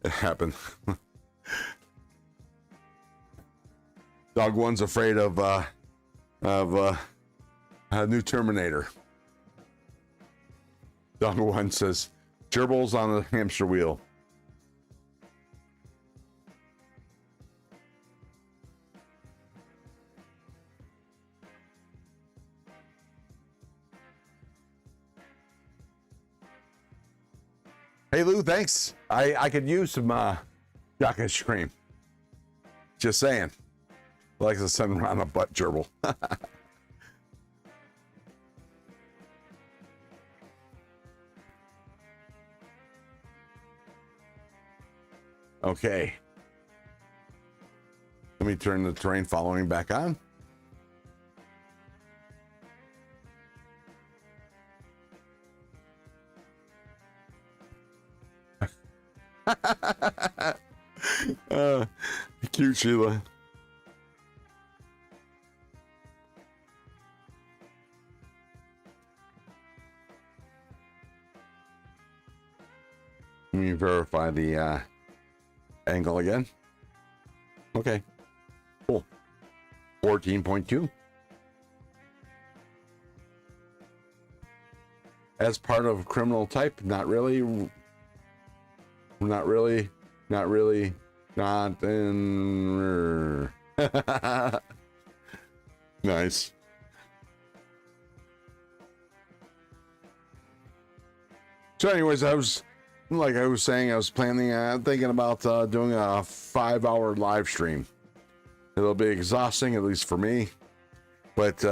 it happened. Dog one's afraid of a new Terminator. Dog one says, gerbils on a hamster wheel. Hey Lou, thanks. I could use some GWCASE cream. Just saying. Like to send around a butt gerbil. Okay. Let me turn the terrain following back on. Cute Sheila. Let me verify the angle again. Okay, cool. 14.2. As part of criminal type, not really, not in. Nice. So anyways, I was saying, I was planning, thinking about doing a 5-hour live stream. It'll be exhausting, at least for me, but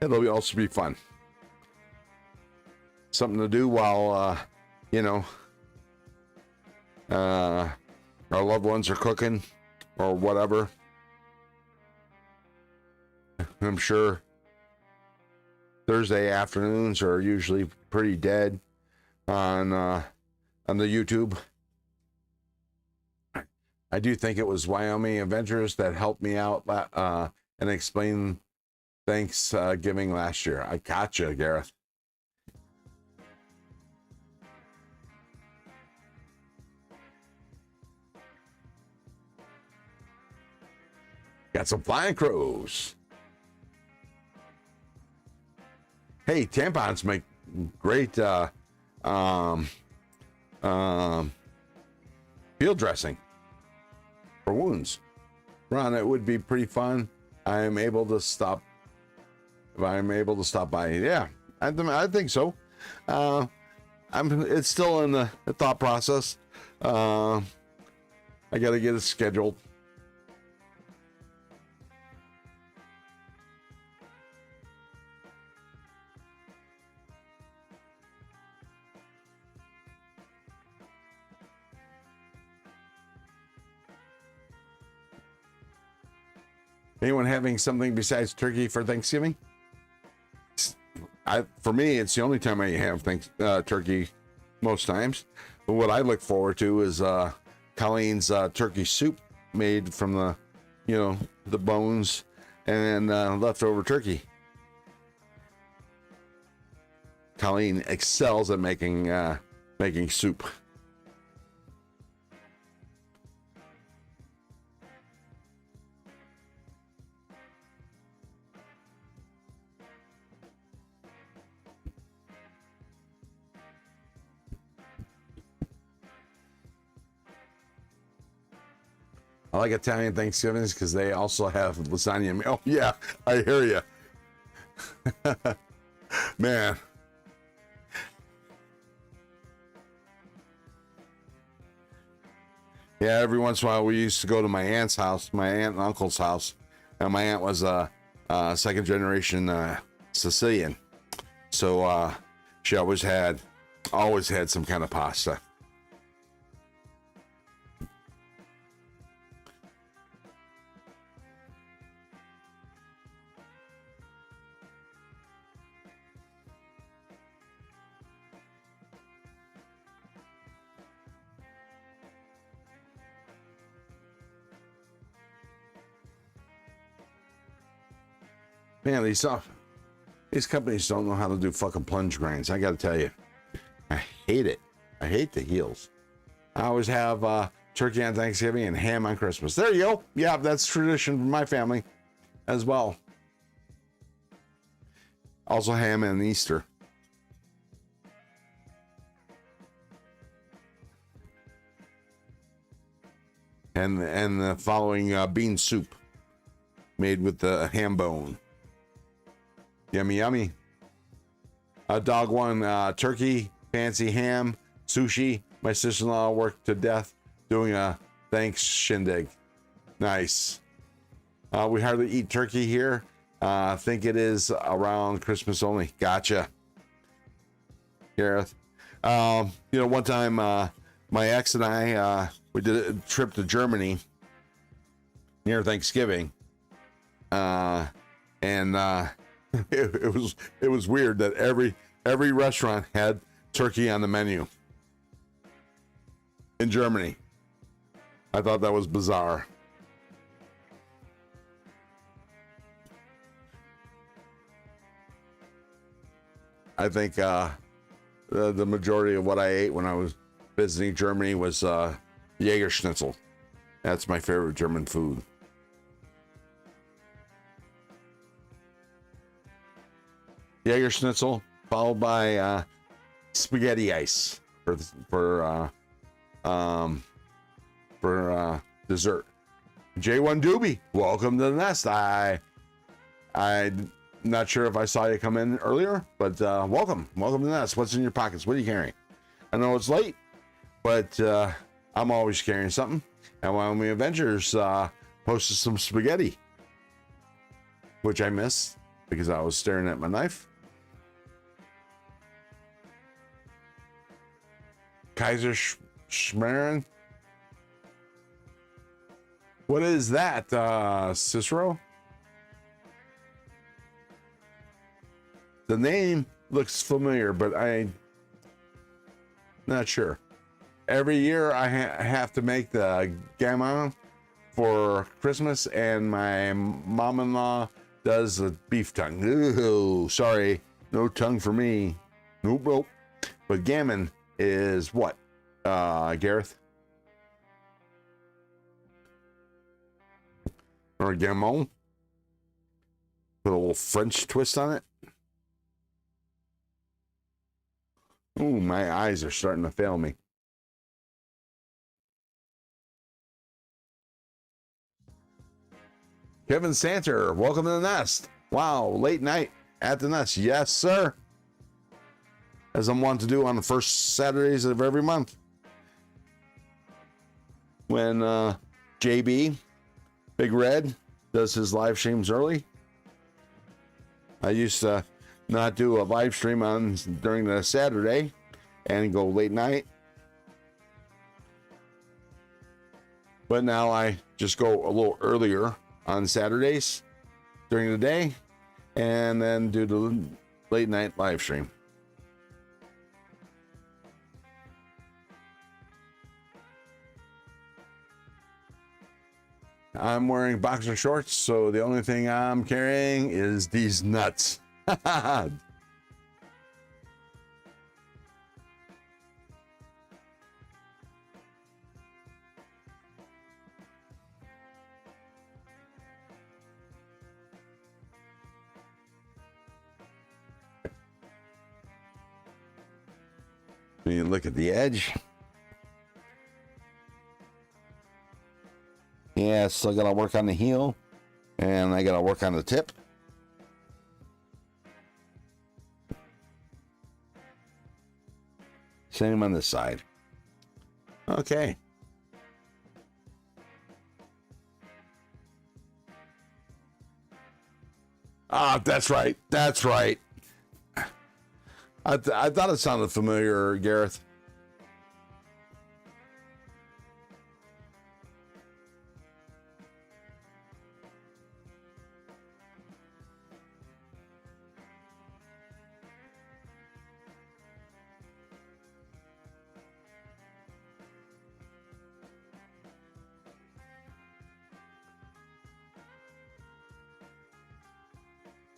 it'll also be fun. Something to do while, you know, our loved ones are cooking or whatever. I'm sure Thursday afternoons are usually pretty dead on the YouTube. I do think it was Wyoming Adventures that helped me out and explain Thanksgiving last year. I gotcha, Gareth. Got some flying crows. Hey, tampons make great field dressing for wounds. Ron, it would be pretty fun. I am able to stop. If I'm able to stop by, yeah, I think so. It's still in the thought process. I got to get it scheduled. Anyone having something besides turkey for Thanksgiving? For me, it's the only time I have turkey most times. But what I look forward to is Colleen's turkey soup made from the bones and leftover turkey. Colleen excels at making soup. I like Italian Thanksgivings because they also have lasagna. Oh yeah, I hear you. Man. Yeah, every once in a while we used to go to my aunt's house, my aunt and uncle's house, and my aunt was a second generation Sicilian, so she always had some kind of pasta. Man, these companies don't know how to do fucking plunge grinds. I gotta tell you, I hate it. I hate the heels. I always have turkey on Thanksgiving and ham on Christmas. There you go. Yeah, that's tradition for my family as well. Also ham and Easter. And the following bean soup made with the ham bone. Yummy, yummy. Dog one, turkey, fancy ham, sushi. My sister-in-law worked to death doing a thanks shindig. Nice. We hardly eat turkey here. Think it is around Christmas only. Gotcha. Gareth. One time my ex and I, we did a trip to Germany near Thanksgiving. It was weird that every restaurant had turkey on the menu in Germany. I thought that was bizarre. I think the majority of what I ate when I was visiting Germany was Jaeger Schnitzel. That's my favorite German food. Jaeger Schnitzel, followed by spaghetti ice for dessert. J1 Doobie, welcome to the nest. I'm not sure if I saw you come in earlier, but welcome to the nest. What's in your pockets? What are you carrying? I know it's late, but I'm always carrying something. And Wyoming Adventures posted some spaghetti, which I missed because I was staring at my knife. Kaiser Schmarren. What is that, Cicero? The name looks familiar, but I'm not sure. Every year I have to make the gammon for Christmas, and my mom-in-law does the beef tongue. Ooh, sorry, no tongue for me. Nope. But gammon is what, Gareth? Or gammon? Put a little French twist on it. Ooh, my eyes are starting to fail me. Kevin Santer, welcome to the nest. Wow, late night at the nest. Yes, sir. As I'm wanting to do on the first Saturdays of every month. When JB, Big Red, does his live streams early. I used to not do a live stream during the Saturday and go late night. But now I just go a little earlier on Saturdays during the day and then do the late night live stream. I'm wearing boxer shorts, so the only thing I'm carrying is these nuts. When you look at the edge. Yeah, still gotta work on the heel, and I gotta work on the tip. Same on this side. Okay. Ah, that's right. That's right. I thought it sounded familiar, Gareth.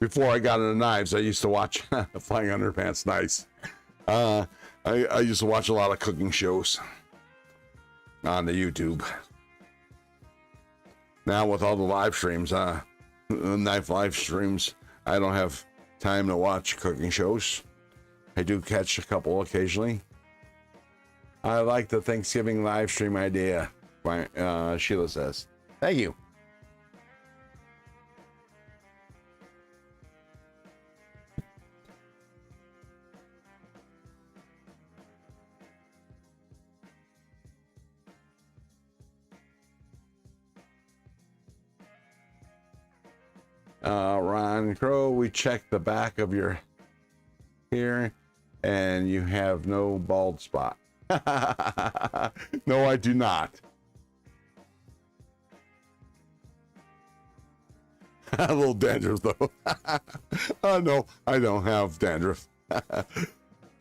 Before I got into knives, I used to watch Flying Underpants. Nice. I used to watch a lot of cooking shows on the YouTube. Now with all the live streams, knife live streams, I don't have time to watch cooking shows. I do catch a couple occasionally. I like the Thanksgiving live stream idea, Sheila says. Thank you. Ron Crow, we checked the back of your hair and you have no bald spot. No, I do not. A little dandruff though. No, I don't have dandruff.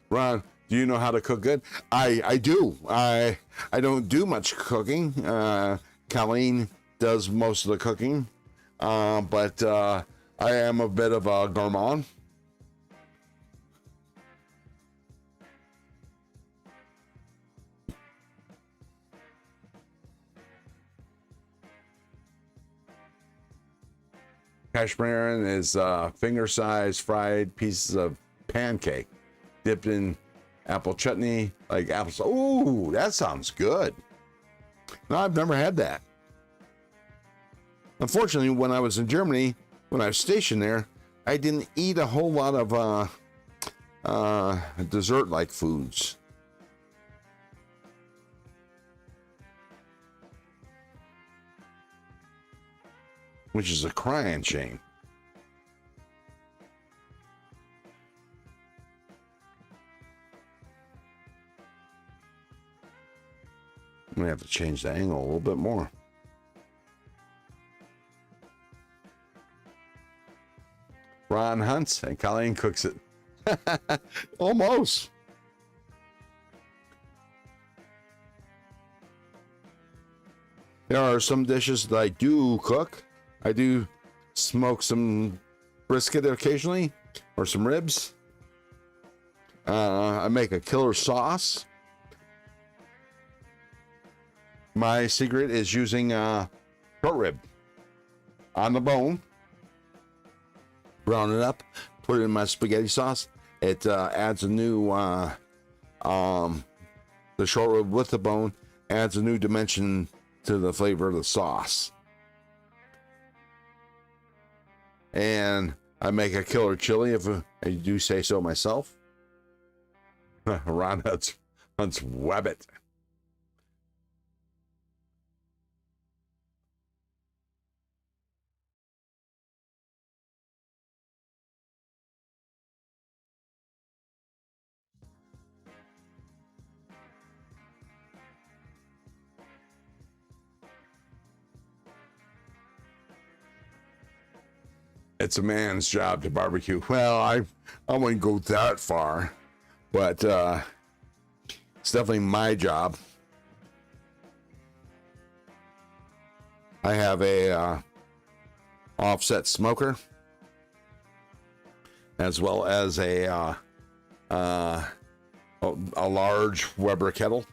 Ron, do you know how to cook good? I do. I don't do much cooking. Colleen does most of the cooking. But I am a bit of a gourmand. Cashmere is finger-sized fried pieces of pancake dipped in apple chutney, like apples. Ooh, that sounds good. No, I've never had that. Unfortunately, when I was in Germany, when I was stationed there, I didn't eat a whole lot of dessert-like foods. Which is a crying shame. I'm gonna have to change the angle a little bit more. Ron hunts and Colleen cooks it. Almost. There are some dishes that I do cook. I do smoke some brisket occasionally, or some ribs. I make a killer sauce. My secret is using short rib on the bone. Brown it up, put it in my spaghetti sauce. It adds a new, the short rib with the bone adds a new dimension to the flavor of the sauce. And I make a killer chili if I do say so myself. Ron hunts wabbit. It's a man's job to barbecue. Well, I wouldn't go that far, but it's definitely my job. I have a offset smoker, as well as a large Weber kettle,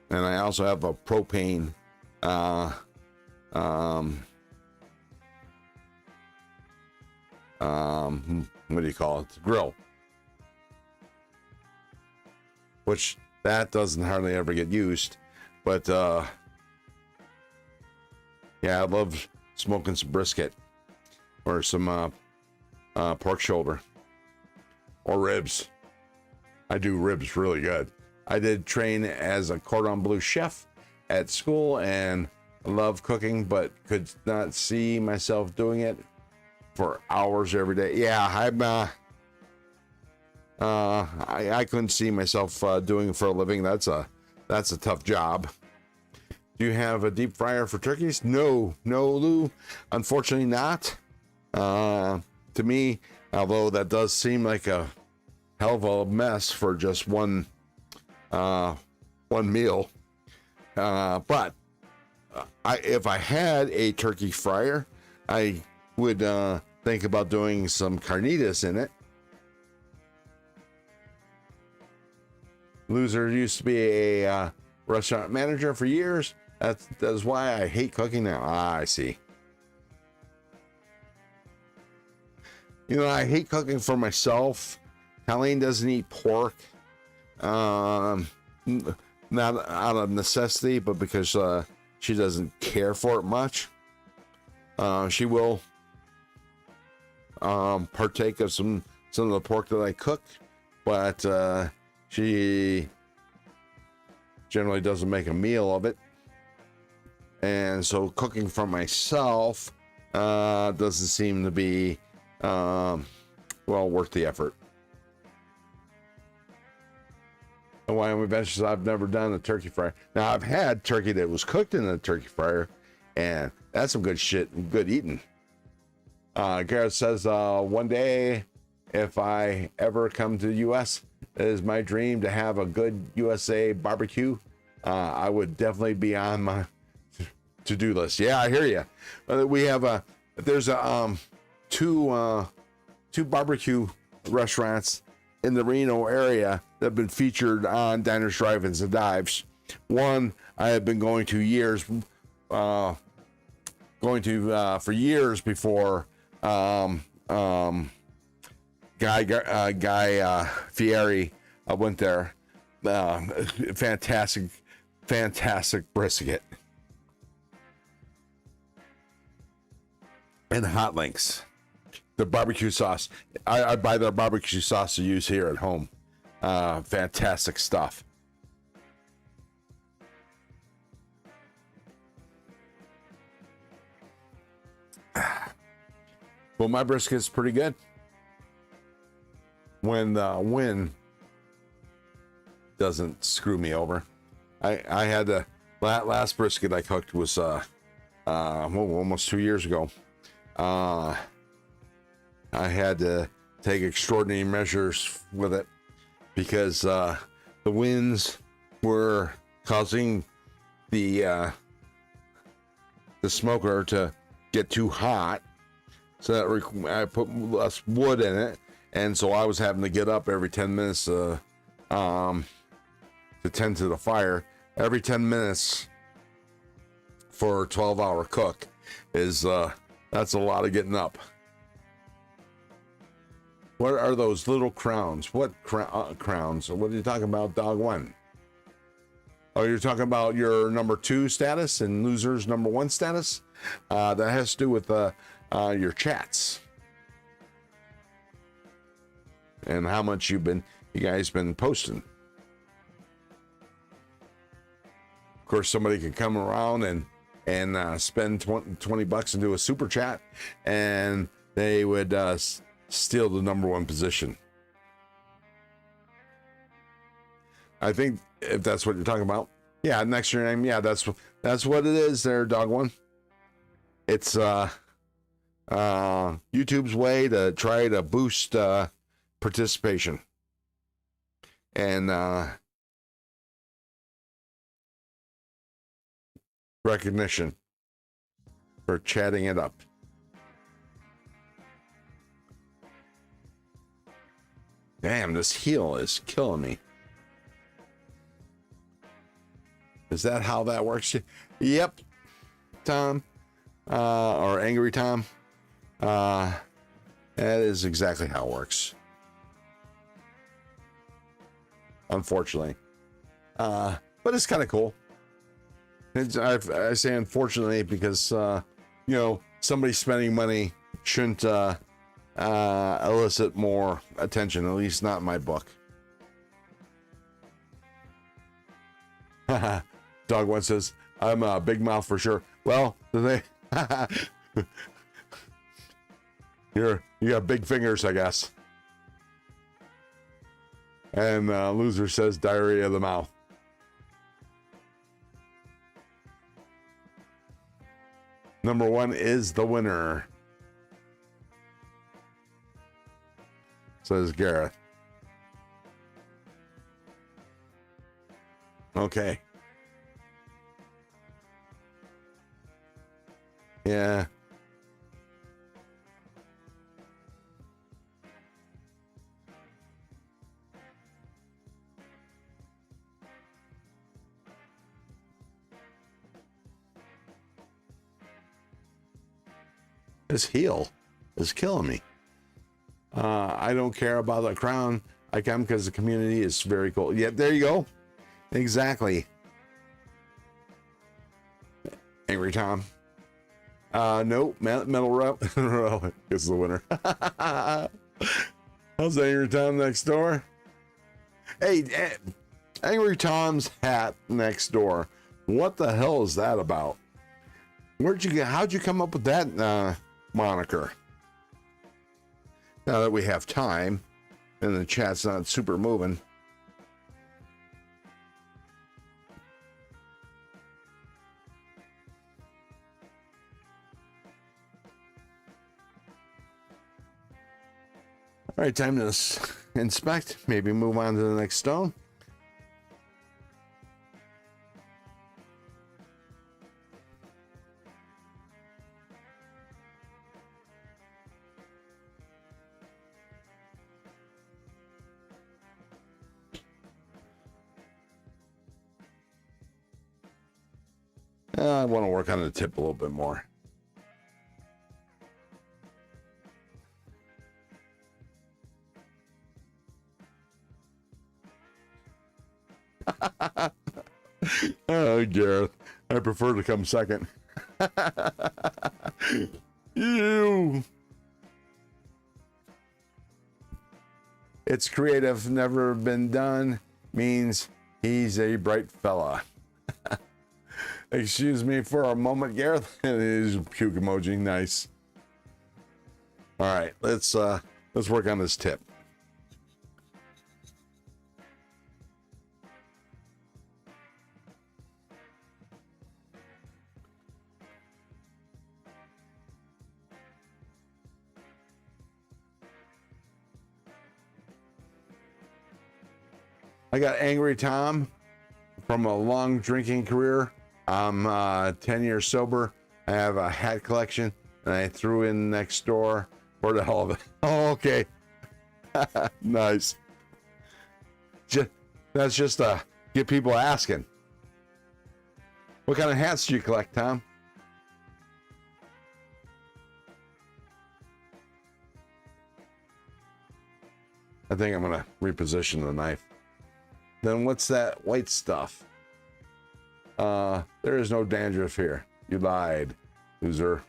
and I also have a propane what do you call it? Grill. Which that doesn't hardly ever get used, but Yeah, I love smoking some brisket or some pork shoulder or ribs. I do ribs really good. I did train as a cordon bleu chef at school and love cooking, but could not see myself doing it for hours every day. Yeah, I couldn't see myself doing it for a living. That's a tough job. Do you have a deep fryer for turkeys? No, Lou, unfortunately not. To me, although that does seem like a hell of a mess for just one meal, but if I had a turkey fryer, I would think about doing some carnitas in it. Loser used to be a restaurant manager for years. That's why I hate cooking now. I see. You know, I hate cooking for myself. Colleen doesn't eat pork. Not out of necessity, but because she doesn't care for it much. She will partake of some of the pork that I cook, but she generally doesn't make a meal of it. And so cooking for myself doesn't seem to be well worth the effort. Wyoming Ventures, I've never done a turkey fryer. Now I've had turkey that was cooked in a turkey fryer, and that's some good shit, good eating. Garrett says, one day if I ever come to the US, it is my dream to have a good USA barbecue. I would definitely be on my to-do list. Yeah, I hear you. We have there's two barbecue restaurants in the Reno area that have been featured on Diners, Drive-Ins, and Dives. One I have been going to for years before Guy Fieri went there. Fantastic brisket and hot links. The barbecue sauce, I buy their barbecue sauce to use here at home. Fantastic stuff. Well, my brisket's pretty good. When the wind doesn't screw me over. I had the last brisket I cooked was almost 2 years ago. I had to take extraordinary measures with it because the winds were causing the smoker to get too hot, so that I put less wood in it, and so I was having to get up every 10 minutes to tend to the fire. Every 10 minutes for a 12-hour cook is that's a lot of getting up. What are those little crowns? What crowns? What are you talking about, dog one? Oh, you're talking about your number 2 status and loser's number 1 status? That has to do with your chats and how much you guys been posting. Of course, somebody could come around and spend 20 bucks and do a super chat, and they would steal the number 1 position. I think if that's what you're talking about. Yeah, next your name. Yeah, that's what it is there, dog one. It's YouTube's way to try to boost participation and recognition for chatting it up. Damn, this heel is killing me. Is that how that works? Yep, Tom, or Angry Tom. That is exactly how it works. Unfortunately. But it's kind of cool. I say unfortunately because you know, somebody spending money shouldn't elicit more attention, at least not in my book. Dog one says, I'm a big mouth for sure. Well, they you got big fingers, I guess. And loser says diarrhea of the mouth. Number one is the winner, says Gareth. Okay. Yeah. This heel is killing me. I don't care about the crown. I come because the community is very cool. Yeah, there you go. Exactly. Angry Tom. No, metal rep is the winner. How's Angry Tom next door? Hey, Angry Tom's hat next door. What the hell is that about? How'd you come up with that moniker? Now that we have time and the chat's not super moving. All right, time to inspect, maybe move on to the next stone. I want to work on the tip a little bit more. Oh, Gareth, I prefer to come second. You. It's creative, never been done, means he's a bright fella. Excuse me for a moment, Gareth. It is puke emoji, nice. All right, let's work on this tip. I got Angry Tom from a long drinking career. I'm 10 years sober. I have a hat collection, and I threw in next door for the hell of it. Oh, okay. Nice. That's just to get people asking. What kind of hats do you collect, Tom? I think I'm going to reposition the knife. Then what's that white stuff? There is no dandruff here. You lied, loser.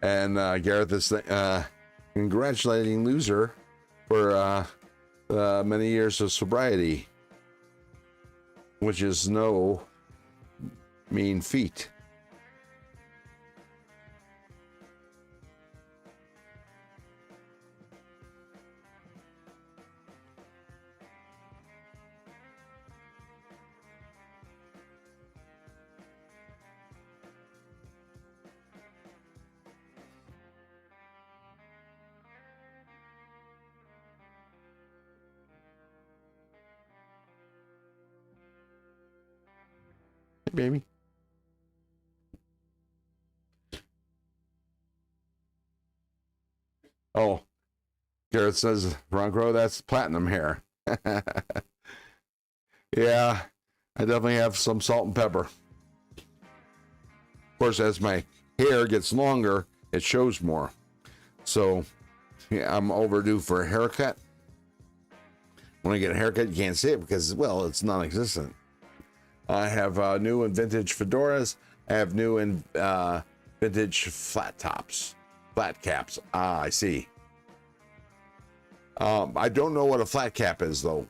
And Gareth is congratulating loser for many years of sobriety, which is no mean feat. Hey, baby. Oh, Garrett says, Ronco, that's platinum hair. Yeah, I definitely have some salt and pepper. Of course, that's my hair gets longer, it shows more. So yeah, I'm overdue for a haircut. When I get a haircut, you can't see it because, well, it's non-existent. I have new and vintage fedoras. I have new and vintage flat tops, flat caps. Ah, I see. I don't know what a flat cap is, though.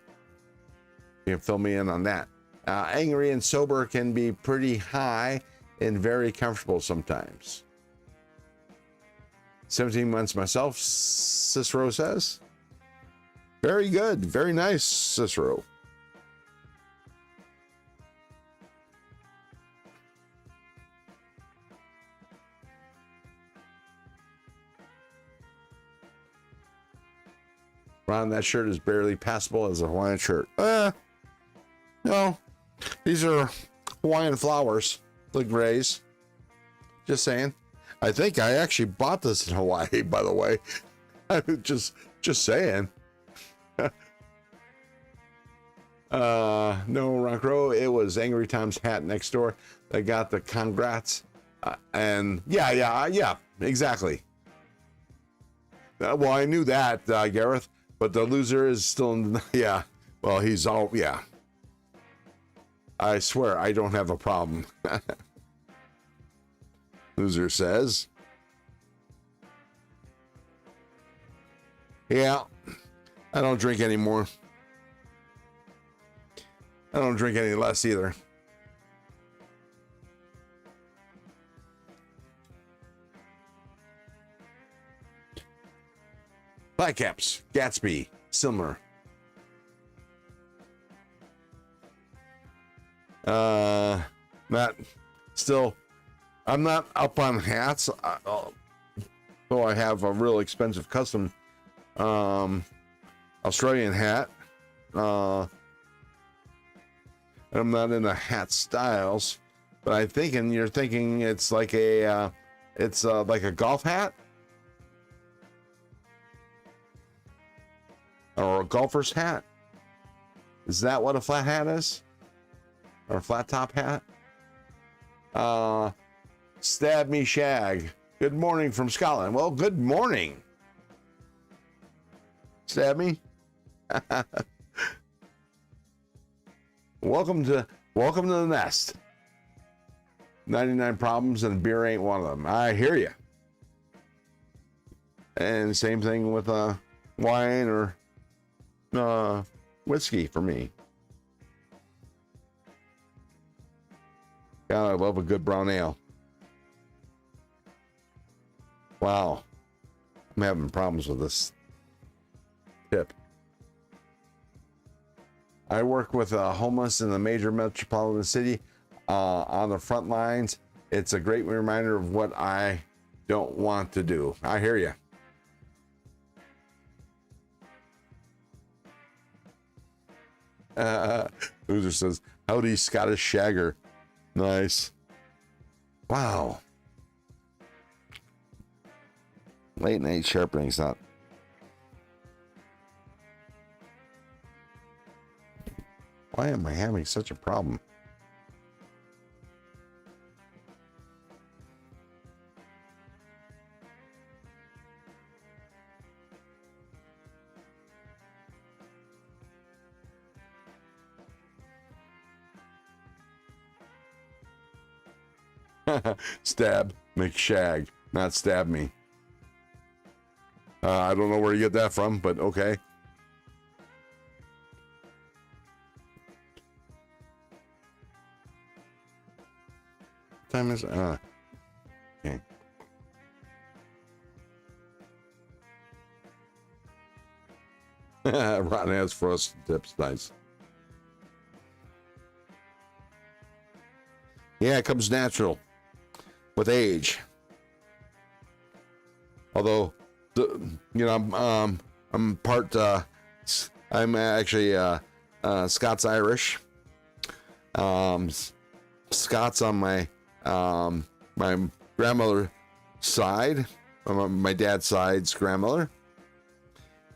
You can fill me in on that. Angry and sober can be pretty high and very comfortable sometimes. 17 months myself, Cicero says. Very good. Very nice, Cicero. Ron, that shirt is barely passable as a Hawaiian shirt. No. These are Hawaiian flowers, the grays. Just saying. I think I actually bought this in Hawaii, by the way. just saying. No, Rock Row, it was Angry Tom's hat next door that got the congrats. And yeah, exactly. Well, I knew that, Gareth, but the loser is still in, yeah. Well, he's all, yeah. I swear, I don't have a problem. Loser says. Yeah, I don't drink anymore. I don't drink any less either. Black caps, Gatsby, similar. I'm not up on hats. So I have a real expensive custom Australian hat. I'm not into hat styles, but you're thinking it's like a golf hat or a golfer's hat. Is that what a flat hat is? Or a flat top hat? Stab me shag. Good morning from Scotland. Well, good morning. Stab me. Welcome to the nest. 99 problems and beer ain't one of them. I hear you. And same thing with wine or whiskey for me. God, I love a good brown ale. Wow. I'm having problems with this tip. I work with homeless in the major metropolitan city on the front lines. It's a great reminder of what I don't want to do. I hear you. Loser says, howdy, Scottish Shagger. Nice. Wow. Late night sharpening's not. Why am I having such a problem? Stab, make shag, not stab me. I don't know where you get that from, but okay. What time is okay. Rotten ass frost tips, nice. Yeah, it comes natural with age. Although, I'm part. I'm actually Scots Irish. Scots on my my grandmother's side, my dad's side's grandmother,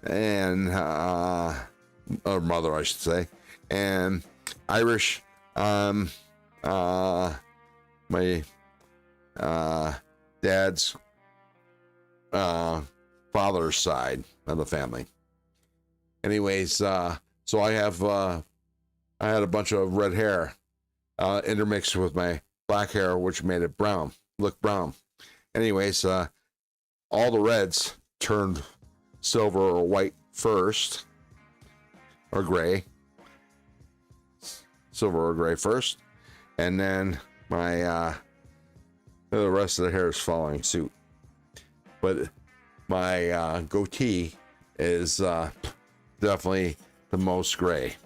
and or mother, I should say, and Irish. My dad's father's side of the family. Anyways, so I had a bunch of red hair intermixed with my black hair, which made it brown, look brown. Anyways, all the reds turned silver or white first, or gray, silver or gray first, and then my the rest of the hair is following suit. But my goatee is definitely the most gray.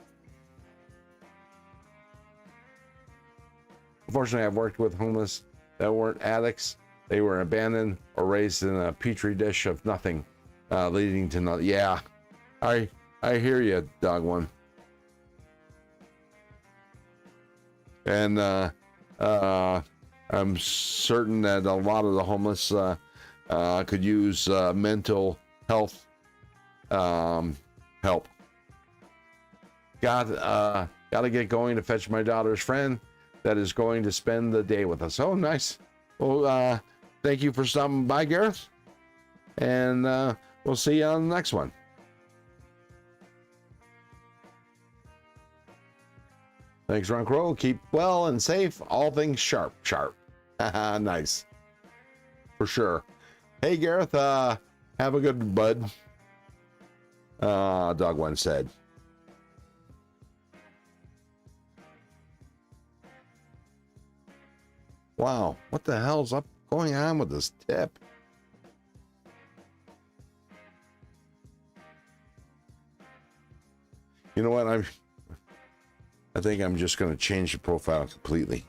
Unfortunately, I've worked with homeless that weren't addicts. They were abandoned or raised in a petri dish of nothing, leading to nothing. Yeah, I hear you, dog one. And I'm certain that a lot of the homeless could use mental health help. Gotta get going to fetch my daughter's friend that is going to spend the day with us. Oh, nice. Well, thank you for stopping by, Gareth. And we'll see you on the next one. Thanks, Ron Crow. Keep well and safe. All things sharp. Nice. For sure. Hey, Gareth, have a good bud. Dog one said. Wow, what the hell's going on with this tip? You know what? I think I'm just going to change the profile completely.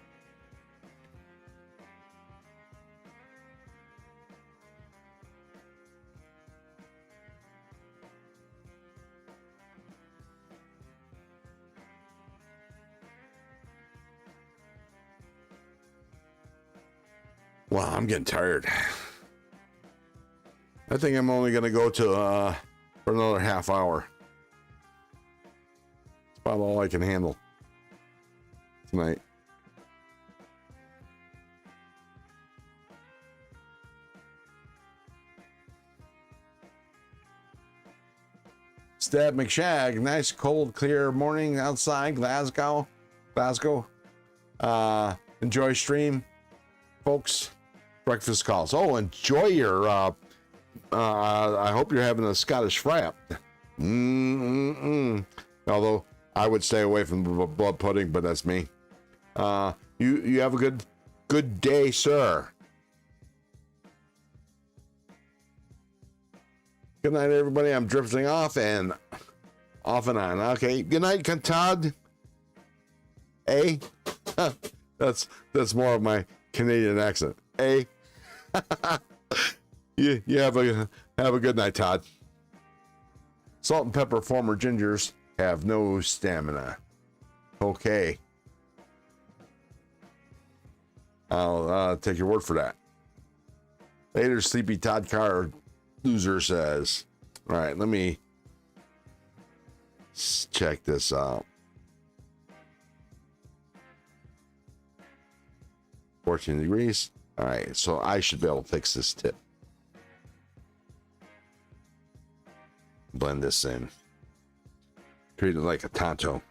Wow, I'm getting tired. I think I'm only going to go to for another half hour. It's about all I can handle tonight. Stab McShag, nice cold clear morning outside Glasgow. Enjoy stream, folks. Breakfast calls. Oh, enjoy your I hope you're having a Scottish frap. Although I would stay away from blood pudding, but that's me. You have a good day, sir. Good night, everybody. I'm drifting off and on. Okay. Good night, Todd. Eh? That's more of my Canadian accent. Eh? you have a good night, Todd. Salt and pepper former gingers have no stamina. Okay. I'll take your word for that. Later, sleepy Todd Carr loser says. All right, let me check this out. 14 degrees. All right, so I should be able to fix this tip. Blend this in. Treat it like a tonto.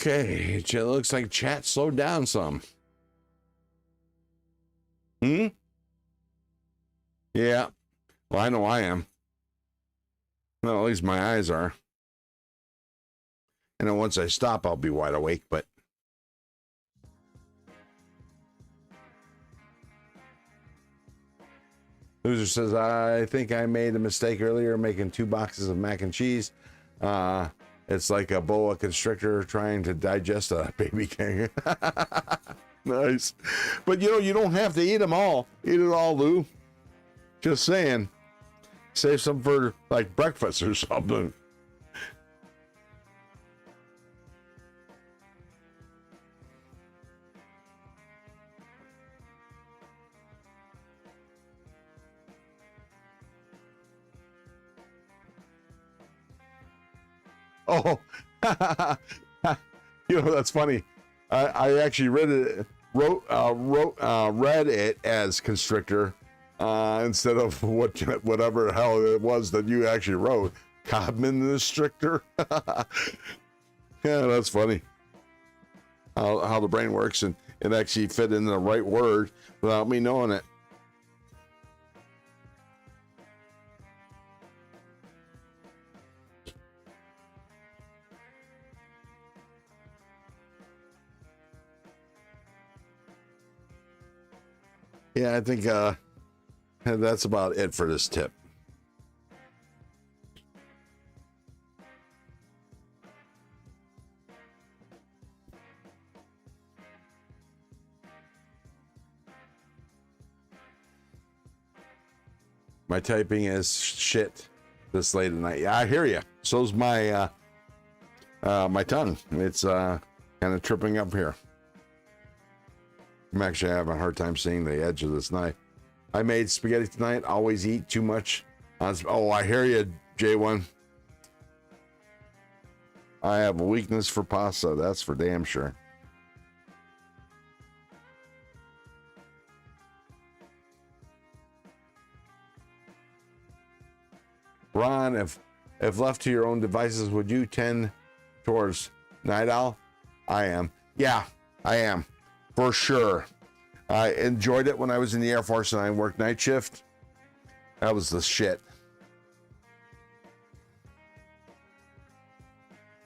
Okay, it looks like chat slowed down some. Yeah. Well, I know I am. Well, at least my eyes are. And then once I stop, I'll be wide awake, but. Loser says, I think I made a mistake earlier making 2 boxes of mac and cheese. It's like a boa constrictor trying to digest a baby kangaroo. Nice. But you don't have to eat them all. Eat it all, Lou. Just saying. Save some for like breakfast or something. Oh, that's funny. I actually read it as constrictor instead of whatever hell it was that you actually wrote. Constrictor. Yeah, that's funny. How the brain works and it actually fit in the right word without me knowing it. Yeah, I think that's about it for this tip. My typing is shit this late at night. Yeah, I hear you. So's my my tongue. It's kind of tripping up here. I'm actually having a hard time seeing the edge of this knife. I made spaghetti tonight. Always eat too much. Oh, I hear you, J1. I have a weakness for pasta. That's for damn sure. Ron, if left to your own devices, would you tend towards night owl? I am. Yeah, I am. For sure. I enjoyed it when I was in the Air Force and I worked night shift. That was the shit.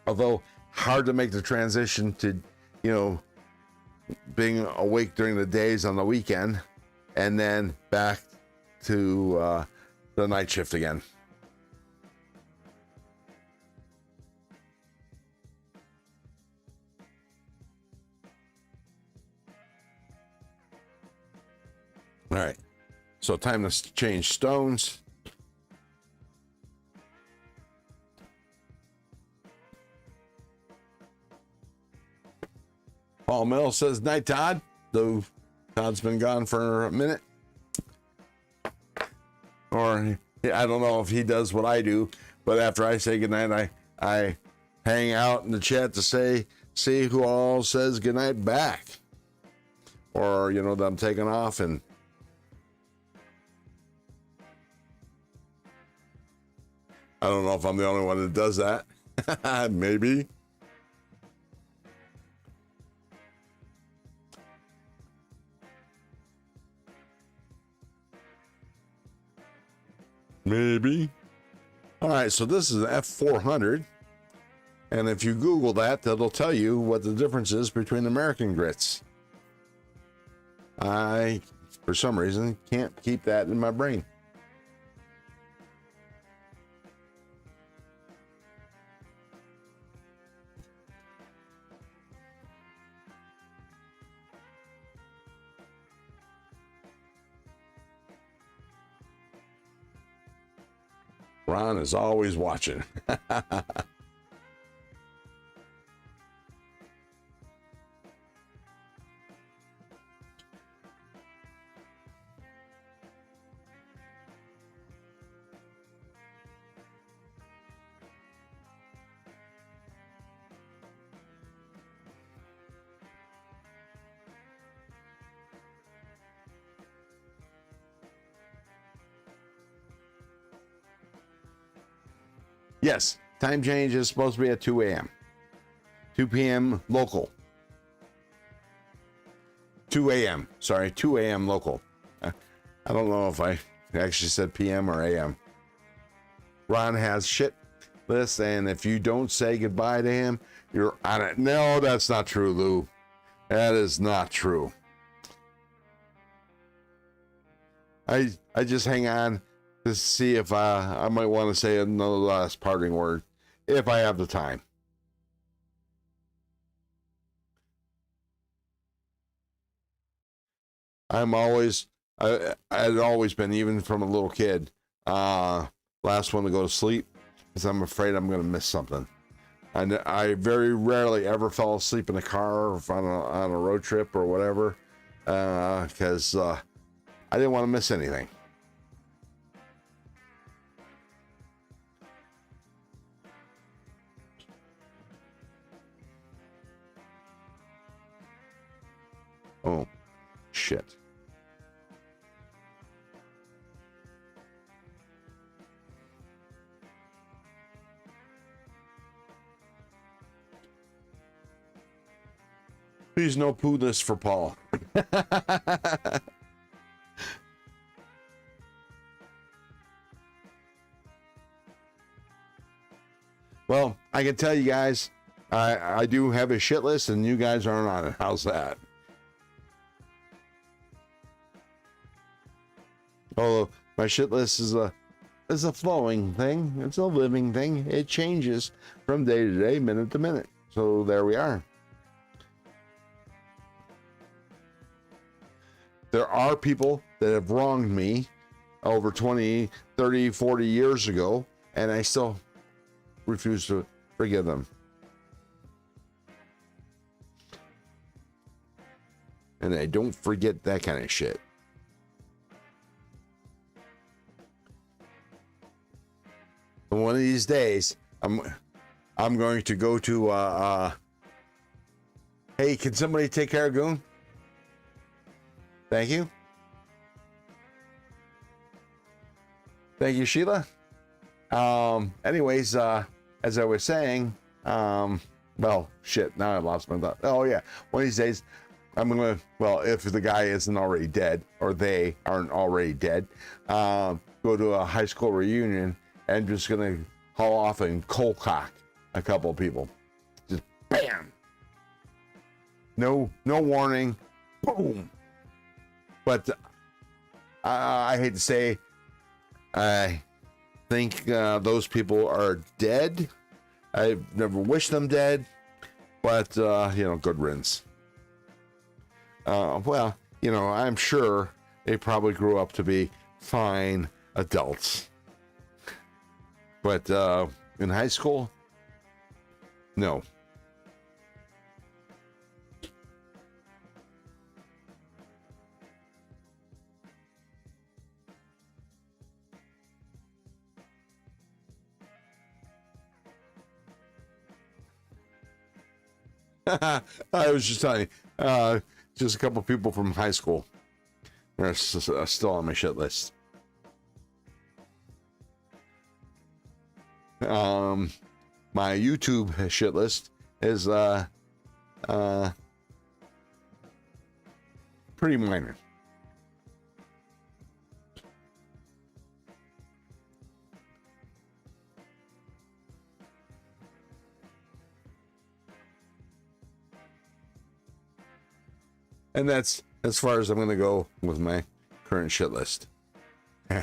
Although hard to make the transition to, being awake during the days on the weekend and then back to the night shift again. All right, so time to change stones. Paul Mill says, night, Todd. Though Todd's been gone for a minute. Or I don't know if he does what I do, but after I say goodnight, I hang out in the chat to see who all says goodnight back. Or, that I'm taking off and I don't know if I'm the only one that does that. Maybe. Maybe. All right, so this is an F400. And if you Google that, that'll tell you what the difference is between American grits. I, for some reason, can't keep that in my brain. Ron is always watching. Yes, time change is supposed to be at 2 a.m. 2 p.m. local. 2 a.m. Sorry, 2 a.m. local. I don't know if I actually said p.m. or a.m. Ron has shit list, and if you don't say goodbye to him, you're on it. No, that's not true, Lou. That is not true. I just hang on to see if I might want to say another last parting word if I have the time. I'd always been, even from a little kid, last one to go to sleep, because I'm afraid I'm going to miss something. And I very rarely ever fell asleep in a car or on a road trip or whatever, because I didn't want to miss anything. Oh, shit. Please no poo this for Paul. Well, I can tell you guys, I do have a shit list, and you guys aren't on it. How's that? Although my shit list is a flowing thing. It's a living thing. It changes from day to day, minute to minute. So there we are. There are people that have wronged me over 20, 30, 40 years ago, and I still refuse to forgive them. And I don't forget that kind of shit. And one of these days, I'm going to go to hey, can somebody take care of Goon? Thank you. Thank you, Sheila. Anyways, as I was saying, well, shit, now I lost my thought. Oh, yeah. One of these days, I'm going to, well, if the guy isn't already dead, or they aren't already dead, go to a high school reunion, and just going to haul off and cold cock a couple of people. Just bam. No warning. Boom. But I hate to say, I think those people are dead. I've never wished them dead, but good riddance. Well, I'm sure they probably grew up to be fine adults. But in high school, no. I was just telling you, just a couple people from high school are still on my shit list. My YouTube shit list is pretty minor. And that's as far as I'm going to go with my current shit list. But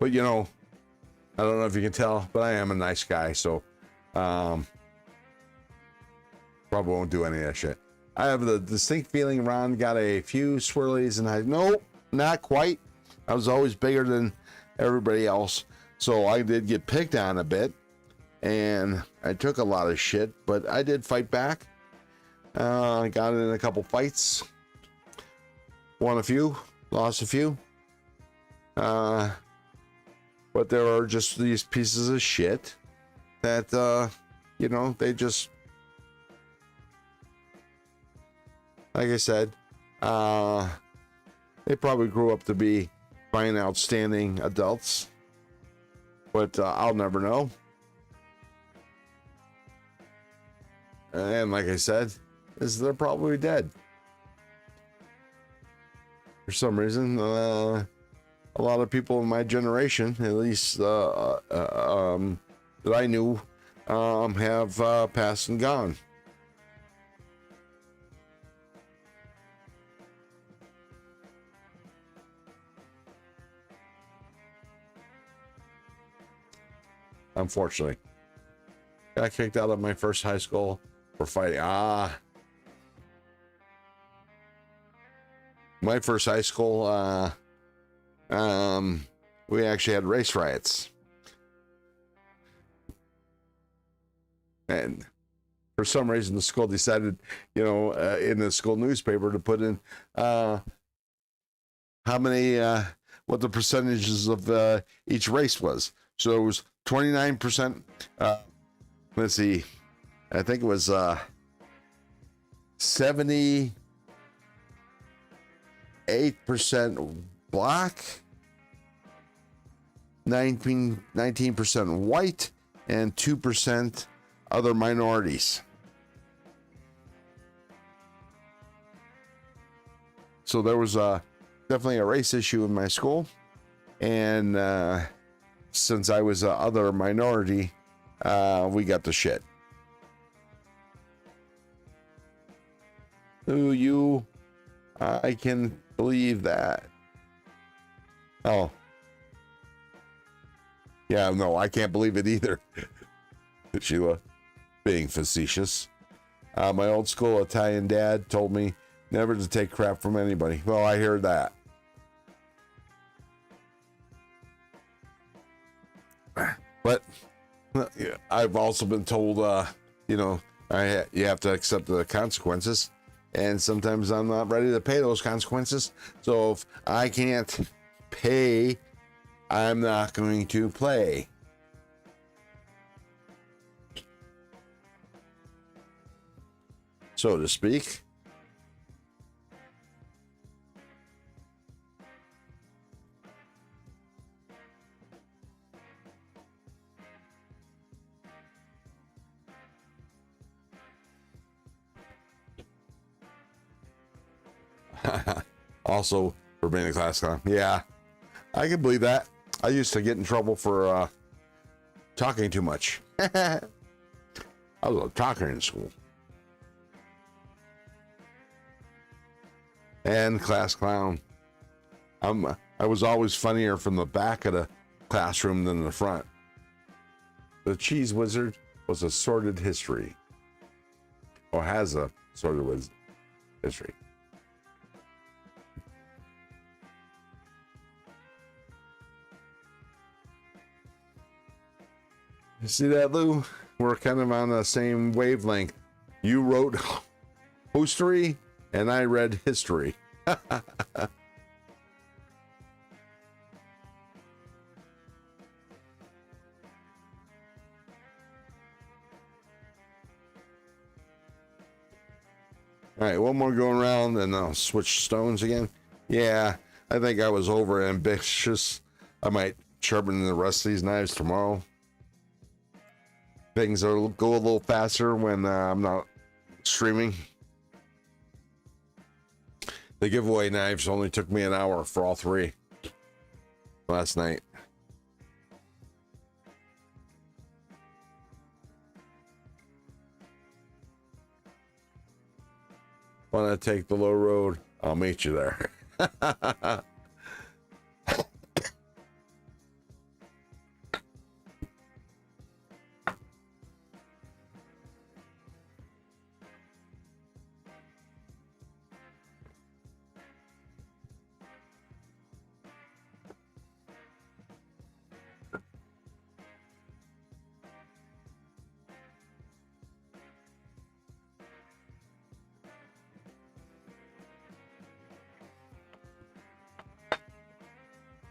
I don't know if you can tell, but I am a nice guy, so probably won't do any of that shit. I have the distinct feeling Ron got a few swirlies, and nope, not quite. I was always bigger than everybody else. So I did get picked on a bit, and I took a lot of shit, but I did fight back. I got in a couple fights, won a few, lost a few. But there are just these pieces of shit that, they just, like I said, they probably grew up to be find outstanding adults, but I'll never know. And like I said, they're probably dead. For some reason, a lot of people in my generation, at least that I knew, have passed and gone. Unfortunately, got kicked out of my first high school for fighting. My first high school, we actually had race riots, and for some reason the school decided, in the school newspaper to put in how many, what the percentages of each race was. So it was 29%. Let's see, I think it was 78% black, 19% white, and 2% other minorities. So there was definitely a race issue in my school, and since I was a other minority, we got the shit. Ooh, you, I can believe that. Oh. Yeah, no, I can't believe it either. Sheila, being facetious. My old school Italian dad told me never to take crap from anybody. Well, I heard that. But I've also been told, you have to accept the consequences. And sometimes I'm not ready to pay those consequences. So if I can't pay, I'm not going to play. So to speak. Also for being a class clown. Yeah, I can believe that. I used to get in trouble for talking too much. I was a talker in school. And class clown. I was always funnier from the back of the classroom than the front. The cheese wizard was a sordid history. Or has a sordid history. You see that, Lou? We're kind of on the same wavelength. You wrote history, and I read history. All right, one more going around, and I'll switch stones again. Yeah, I think I was over ambitious. I might sharpen the rest of these knives tomorrow. Things will go a little faster when I'm not streaming. The giveaway knives only took me an hour for all three last night. Want to take the low road? I'll meet you there.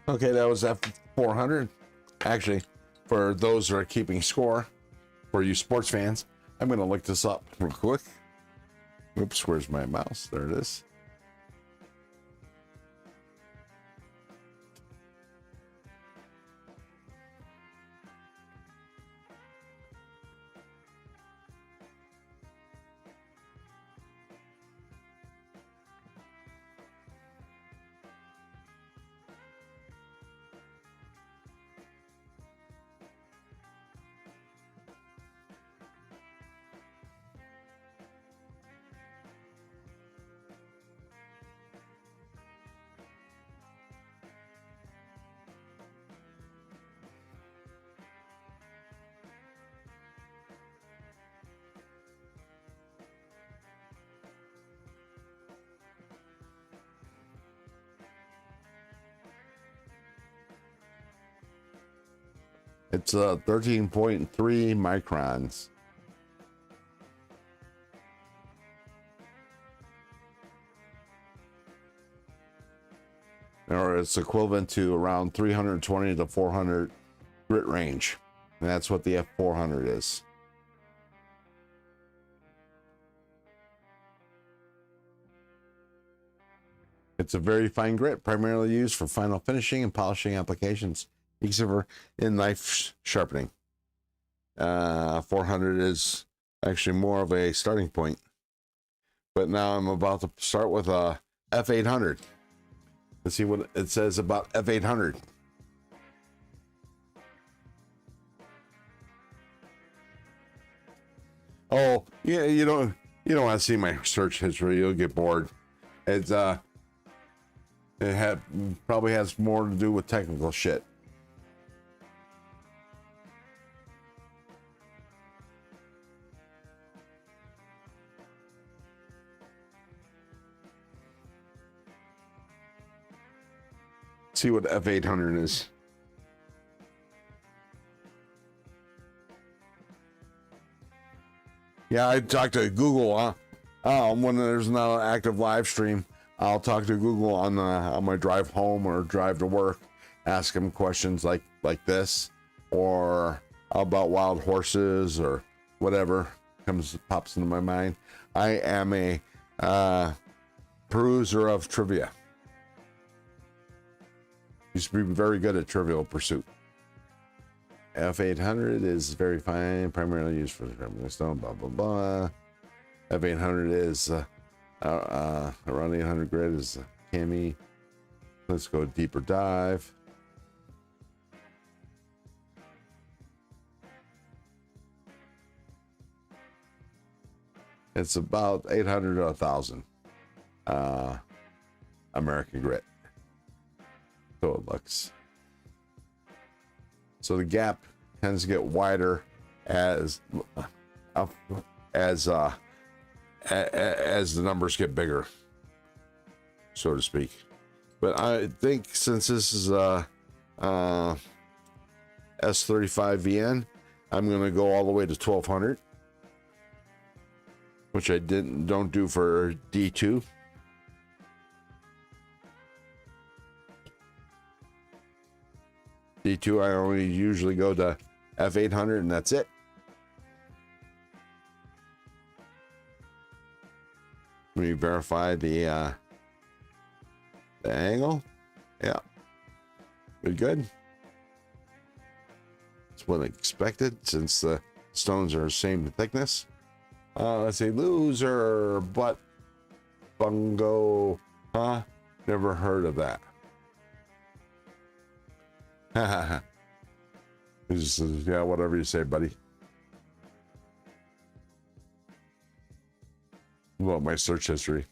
Okay, that was F400. Actually, for those that are keeping score, for you sports fans, I'm going to look this up real quick. Oops, where's my mouse? There it is. It's 13.3 microns. Or it's equivalent to around 320 to 400 grit range. And that's what the F400 is. It's a very fine grit, primarily used for final finishing and polishing applications, except for in knife sharpening. 400 is actually more of a starting point. But now I'm about to start with a F800. Let's see what it says about F800. Oh, yeah, you don't want to see my search history. You'll get bored. It's probably has more to do with technical shit. See what F800 is. Yeah, I talk to Google when there's not an active live stream. I'll talk to Google on my drive home or drive to work, ask them questions like this, or about wild horses or whatever pops into my mind. I am a peruser of trivia. Used to be very good at Trivial Pursuit. F800 is very fine, primarily used for the stone, blah, blah, blah. F800 is around 800 grit is cami. Let's go deeper dive. It's about 800 to 1,000 American grit. So it looks. So the gap tends to get wider as the numbers get bigger, so to speak. But I think since this is S35VN, I'm going to go all the way to 1200, which I don't do for D2. D2, I only usually go to F800 and that's it. Let me verify the angle. Yeah, pretty good. That's what I expected since the stones are the same thickness. Let's say loser, butt bungo, huh? Never heard of that. Yeah, whatever you say, buddy. Well, my search history.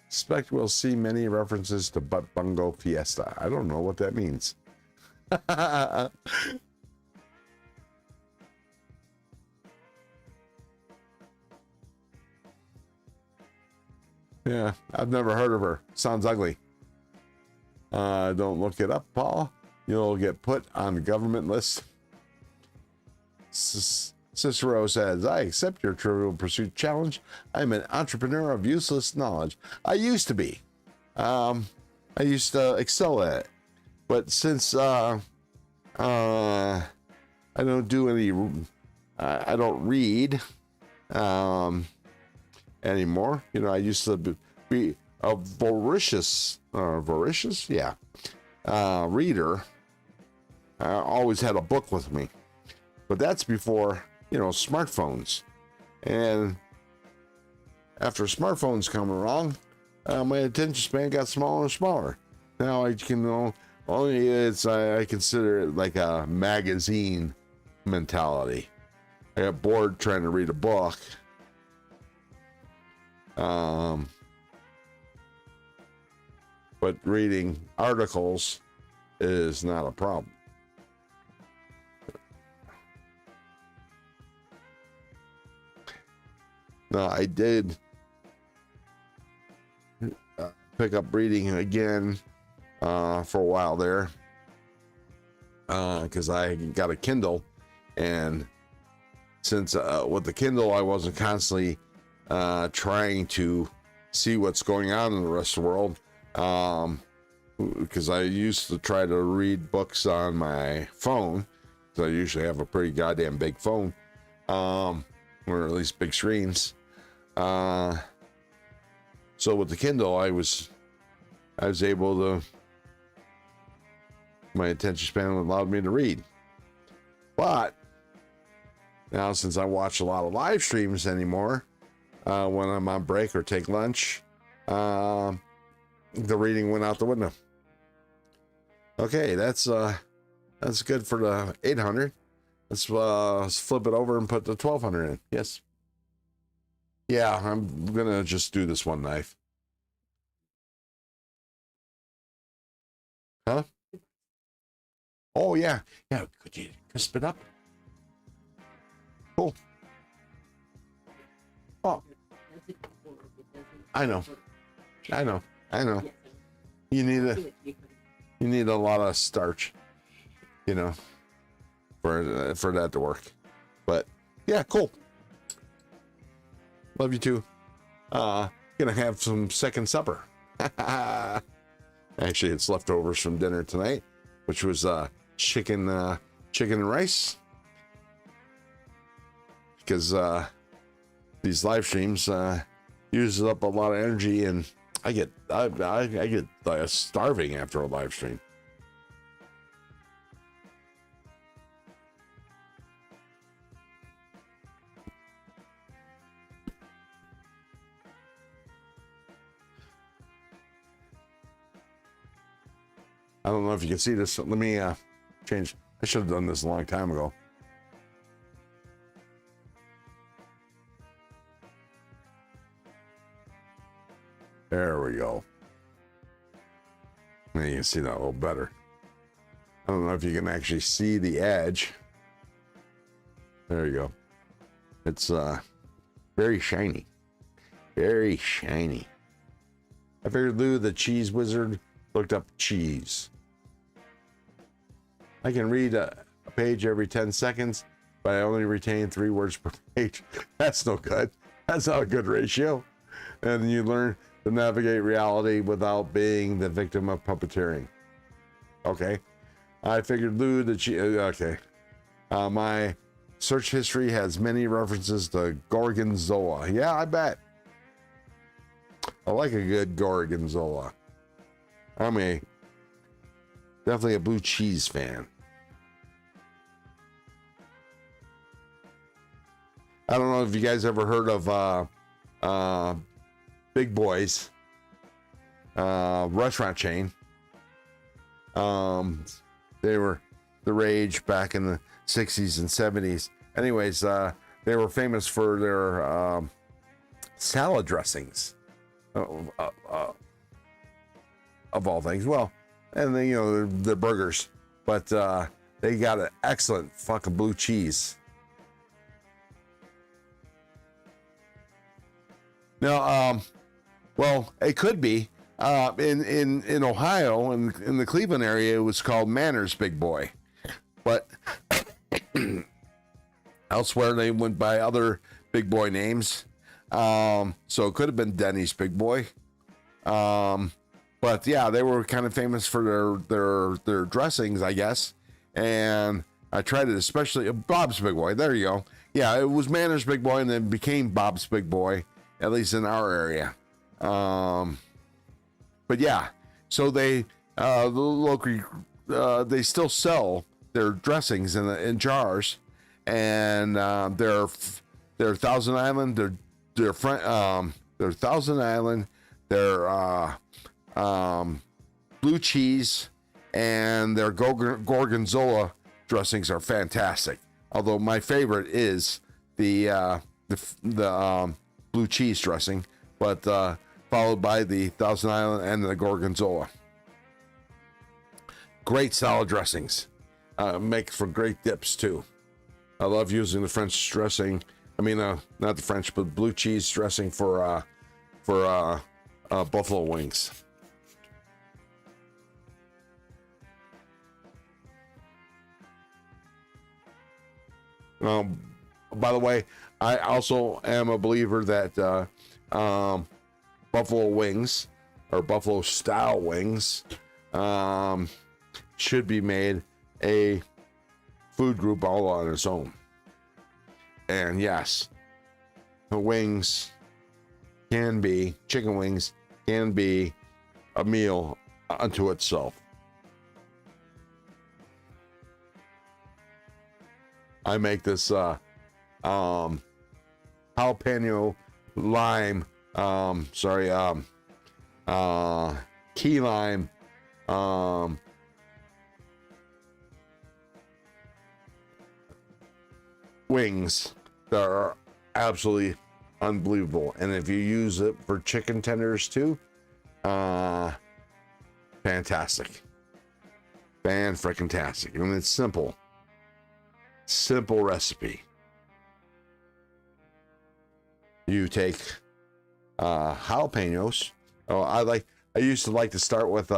Expect we'll see many references to Butt Bungo Fiesta. I don't know what that means. Yeah, I've never heard of her. Sounds ugly. Don't look it up, Paul. You'll get put on the government list. Cicero says, I accept your Trivial Pursuit challenge. I'm an entrepreneur of useless knowledge. I used to be. I used to excel at it. But since I don't do any, I don't read anymore. You know, I used to be a voracious, yeah, reader. I always had a book with me, but that's before, you know, smartphones. And after smartphones come along, my attention span got smaller and smaller. Now I can I consider it like a magazine mentality. I got bored trying to read a book. But reading articles is not a problem. Now, I did pick up reading again for a while there. because I got a Kindle, and since with the Kindle I wasn't constantly trying to see what's going on in the rest of the world, because I used to try to read books on my phone, so I usually have a pretty goddamn big phone, or at least big screens. So with the Kindle, I was able to, my attention span allowed me to read. But now, since I watch a lot of live streams anymore, when I'm on break or take lunch, the reading went out the window. Okay, that's good for the 800. Let's flip it over and put the 1200 in. Yes. Yeah, I'm gonna just do this one knife. Huh? Oh yeah, yeah. Could you crisp it up? Cool. Oh, I know. You need a lot of starch, you know, for that to work. But yeah, cool. Love you too. Gonna have some second supper. Actually, it's leftovers from dinner tonight, which was chicken and rice. Because these live streams uses up a lot of energy, and I get starving after a live stream. I don't know if you can see this. Let me change. I should have done this a long time ago. There we go. Now you can see that a little better. I don't know if you can actually see the edge. There you go. It's very shiny. Very shiny. I figured Lou, the cheese wizard, looked up cheese. I can read a page every 10 seconds, but I only retain 3 words per page. That's no good. That's not a good ratio. And you learn to navigate reality without being the victim of puppeteering. Okay. I figured Lou the cheese. Okay. My search history has many references to Gorgonzola. Yeah, I bet. I like a good Gorgonzola. I'm definitely a blue cheese fan. I don't know if you guys ever heard of Big Boys restaurant chain. They were the rage back in the 60s and 70s. Anyways, they were famous for their salad dressings, of all things. Well, and then, you know, the burgers, but they got an excellent fucking blue cheese. Now, well, it could be in Ohio, in the Cleveland area, it was called Manners Big Boy, but elsewhere they went by other big boy names. So it could have been Denny's Big Boy. But yeah, they were kind of famous for their dressings, I guess. And I tried it, especially Bob's Big Boy. There you go. Yeah, it was Manners Big Boy, and then became Bob's Big Boy, at least in our area. But yeah, so they they still sell their dressings in jars, and they're Thousand Island, they're Thousand Island, they're blue cheese, and their Gorgonzola dressings are fantastic. Although my favorite is the blue cheese dressing, but followed by the Thousand Island and the Gorgonzola. Great salad dressings. Make for great dips too. I love using the French dressing. I mean, not the French, but blue cheese dressing for buffalo wings. By the way, I also am a believer that buffalo wings or buffalo style wings should be made a food group all on its own. And yes, the wings can be, chicken wings can be a meal unto itself. I make this jalapeno lime, key lime, wings that are absolutely unbelievable. And if you use it for chicken tenders too, fantastic, fan-frickin-tastic. And it's simple recipe. You take jalapenos. I used to like to start with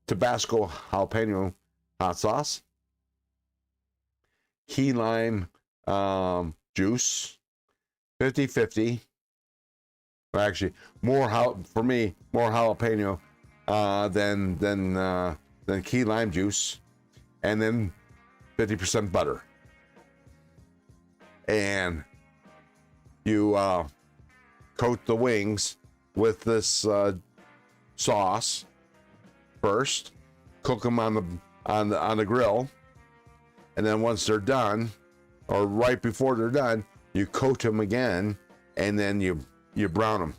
Tabasco jalapeno hot sauce, key lime juice, 50-50. Actually, more jalapeno than key lime juice, and then 50% butter. And you coat the wings with this sauce first, cook them on the grill, and then once they're done, or right before they're done, you coat them again, and then you brown them.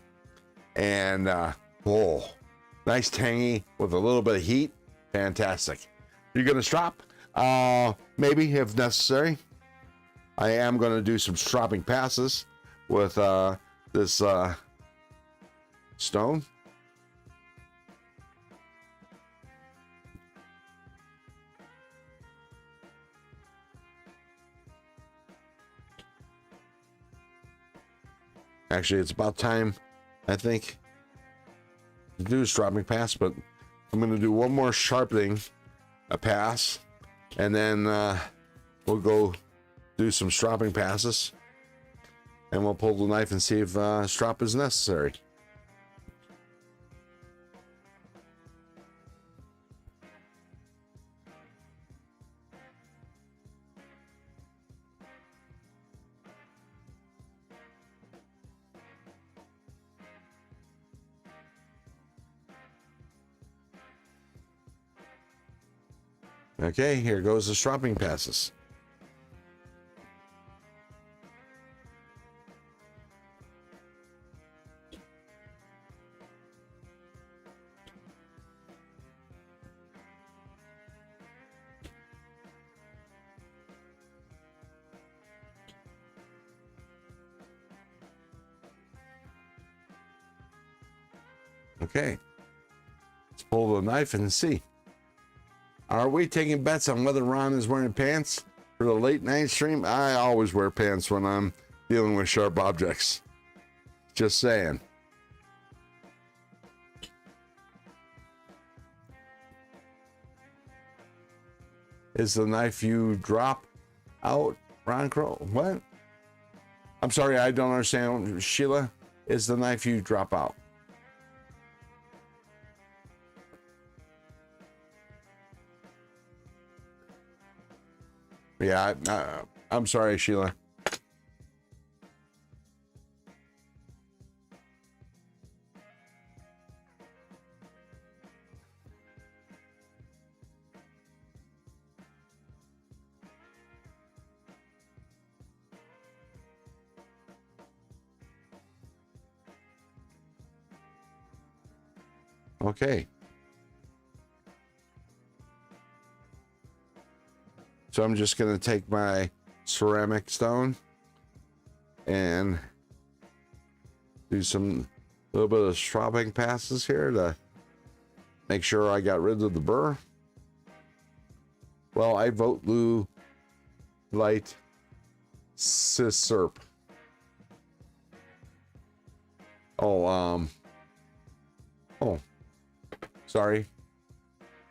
And nice tangy with a little bit of heat. Fantastic. You're gonna strop? Maybe if necessary. I am gonna do some stropping passes with this stone. Actually, it's about time, I think, to do a sharpening pass, but I'm going to do one more sharpening pass, and then we'll go do some stropping passes, and we'll pull the knife and see if strop is necessary. Okay, here goes the stropping passes. Okay, let's pull the knife and see. Are we taking bets on whether Ron is wearing pants for the late night stream? I always wear pants when I'm dealing with sharp objects. Just saying. Is the knife you drop out, Ron Crow? What? I'm sorry, I don't understand. Sheila, is the knife you drop out? Yeah, I'm sorry, Sheila. Okay. So I'm just going to take my ceramic stone and do some little bit of stropping passes here to make sure I got rid of the burr. Well, I vote blue light Serp. Oh, sorry.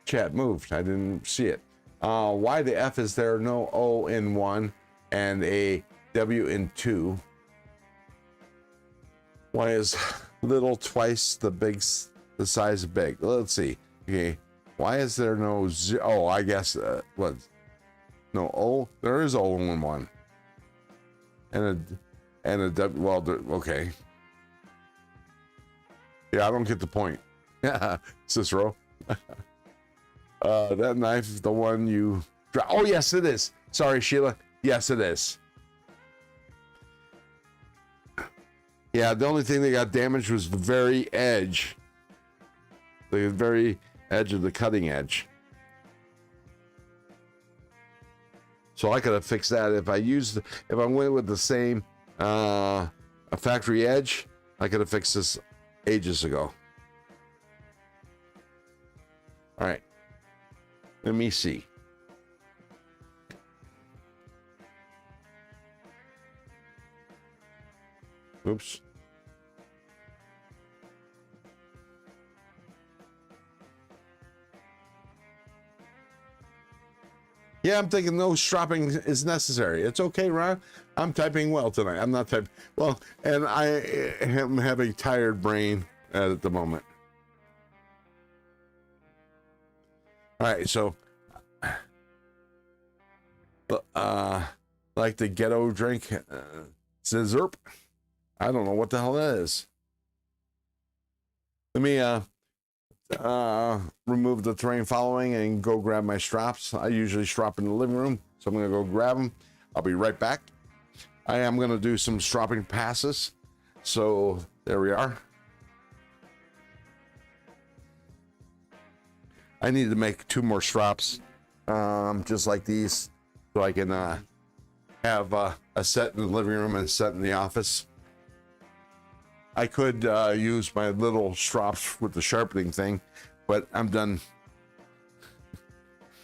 Chat moved. I didn't see it. Why the F is there no O in one and a W in two? Why is little twice the size of big? Let's see. Okay, why is there no Z? Oh, I guess what? No O. There is O in one, and a W. Well, okay. Yeah, I don't get the point. Yeah, Cicero. That knife is the one you. Oh yes, it is. Sorry, Sheila. Yes, it is. Yeah, the only thing that got damaged was the very edge. The very edge of the cutting edge. So I could have fixed that if I went with the same a factory edge. I could have fixed this ages ago. All right. Let me see. Oops. Yeah, I'm thinking no stropping is necessary. It's okay, Ron. I'm typing well tonight. I'm not typing well, and I am having tired brain at the moment. All right, so like the ghetto drink, Zizerp. I don't know what the hell that is. Let me remove the terrain following and go grab my strops. I usually strop in the living room, so I'm gonna go grab them. I'll be right back. I am gonna do some stropping passes. So there we are. I need to make 2 more strops, just like these, so I can have a set in the living room and a set in the office. I could use my little strops with the sharpening thing, but I'm done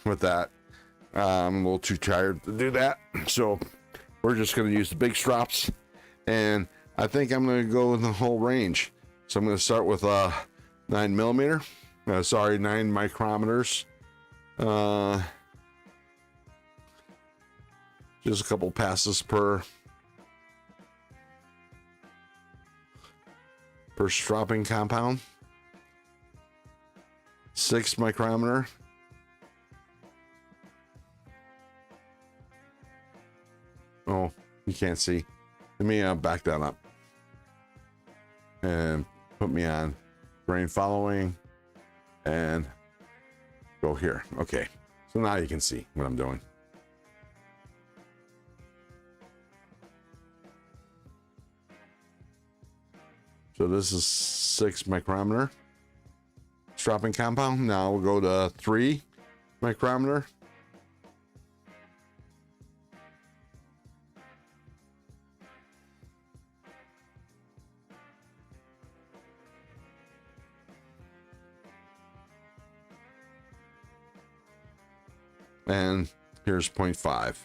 with that. I'm a little too tired to do that. So we're just going to use the big strops, and I think I'm going to go in the whole range. So I'm going to start with 9mm. 9 micrometers. Just a couple passes per stropping compound. 6 micrometer. Oh, you can't see. Let me back that up and put me on grain following and go here. Okay, so now you can see what I'm doing. So this is 6 micrometer stropping compound. Now we'll go to 3 micrometer. And here's 0.5.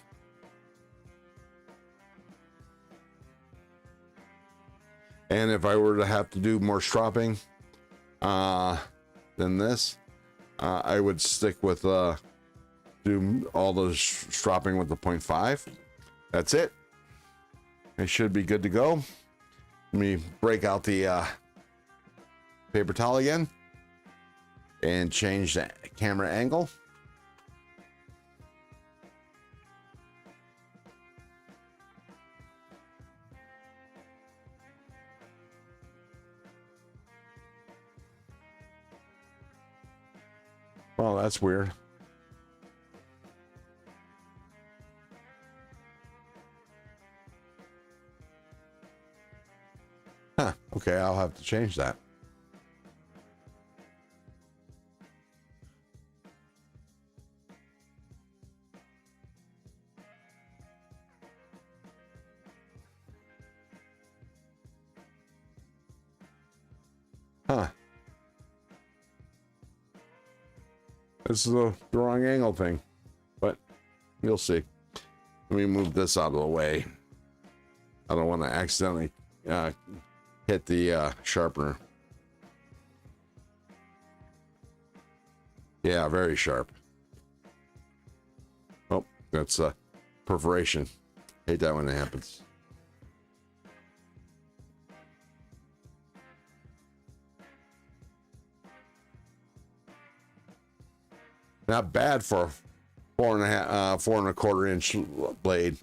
And if I were to have to do more stropping than this, I would stick with do all the stropping with the 0.5. That's it. It should be good to go. Let me break out the paper towel again and change the camera angle. Oh, that's weird. Huh, okay, I'll have to change that. Huh. This is the wrong angle thing, but you'll see. Let me move this out of the way. I don't want to accidentally hit the sharpener. Yeah, very sharp. That's perforation. Hate that when it happens. Not bad for 4.25 inch blade.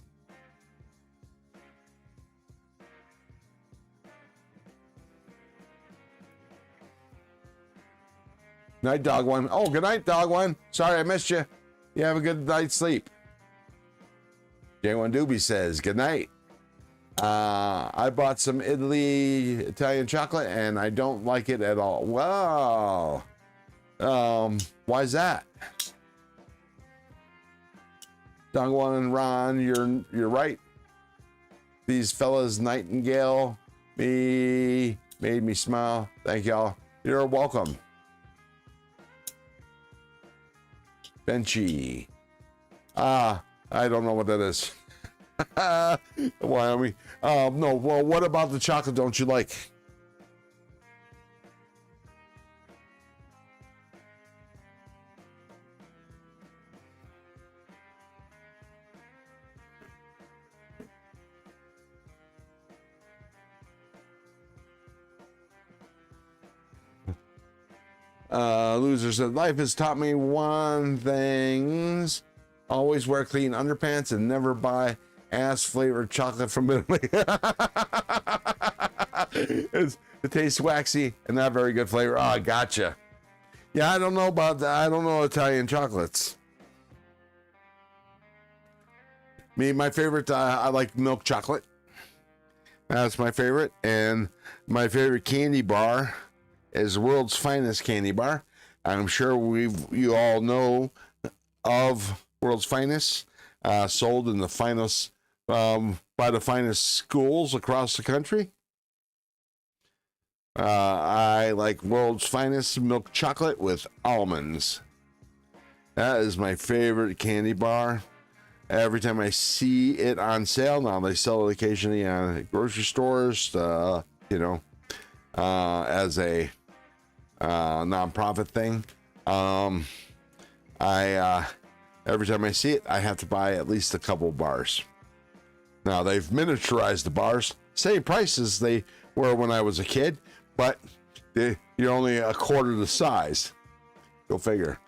Night, dog one. Oh, good night, dog one. Sorry I missed you. You have a good night's sleep. J1 Doobie says, good night. I bought some Italian chocolate and I don't like it at all. Wow. Why is that? Dog one and Ron, you're right. These fellas, Nightingale, made me smile. Thank y'all. You're welcome. Benchy. I don't know what that is. Wyoming. No, well, what about the chocolate don't you like? Loser said, life has taught me one things. Always wear clean underpants and never buy ass flavored chocolate from Italy. It tastes waxy and not very good flavor. Oh, gotcha. Yeah, I don't know about that. I don't know Italian chocolates. My favorite, I like milk chocolate. That's my favorite. And my favorite candy bar is World's Finest Candy Bar. I'm sure you all know of World's Finest, sold in the finest, by the finest schools across the country. I like World's Finest milk chocolate with almonds. That is my favorite candy bar. Every time I see it on sale, now they sell it occasionally at grocery stores, as a non-profit thing. Every time I see it, I have to buy at least a couple bars. Now they've miniaturized the bars, same price as they were when I was a kid, but you're only a quarter the size. Go figure.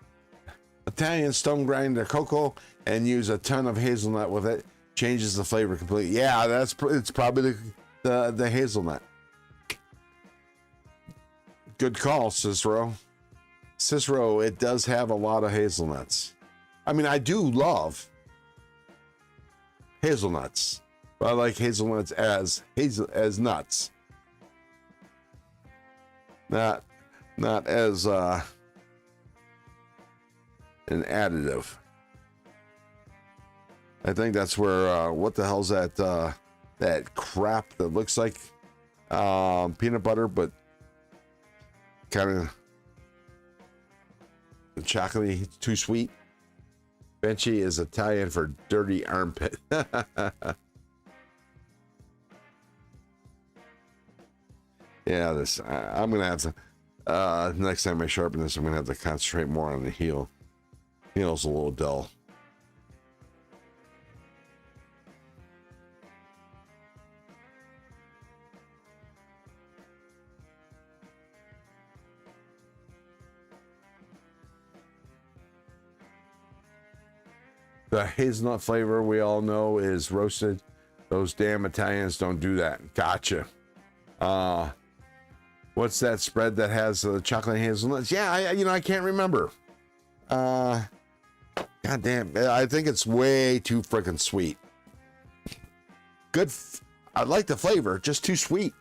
Italians stone grind their cocoa and use a ton of hazelnut with it. Changes the flavor completely. Yeah, it's probably the hazelnut. Good call, Cicero. Cicero, it does have a lot of hazelnuts. I mean, I do love hazelnuts, but I like hazelnuts as nuts. Not as an additive. I think that's where what the hell's that crap that looks like peanut butter, but kind of chocolatey, too sweet. Benchy is Italian for dirty armpit. Yeah, I'm gonna have to next time I sharpen this, I'm gonna have to concentrate more on the heel. Heel's a little dull. The hazelnut flavor we all know is roasted. Those damn Italians don't do that. Gotcha. What's that spread that has the chocolate hazelnuts? Yeah, I can't remember. God damn, I think it's way too freaking sweet. Good. I like the flavor, just too sweet.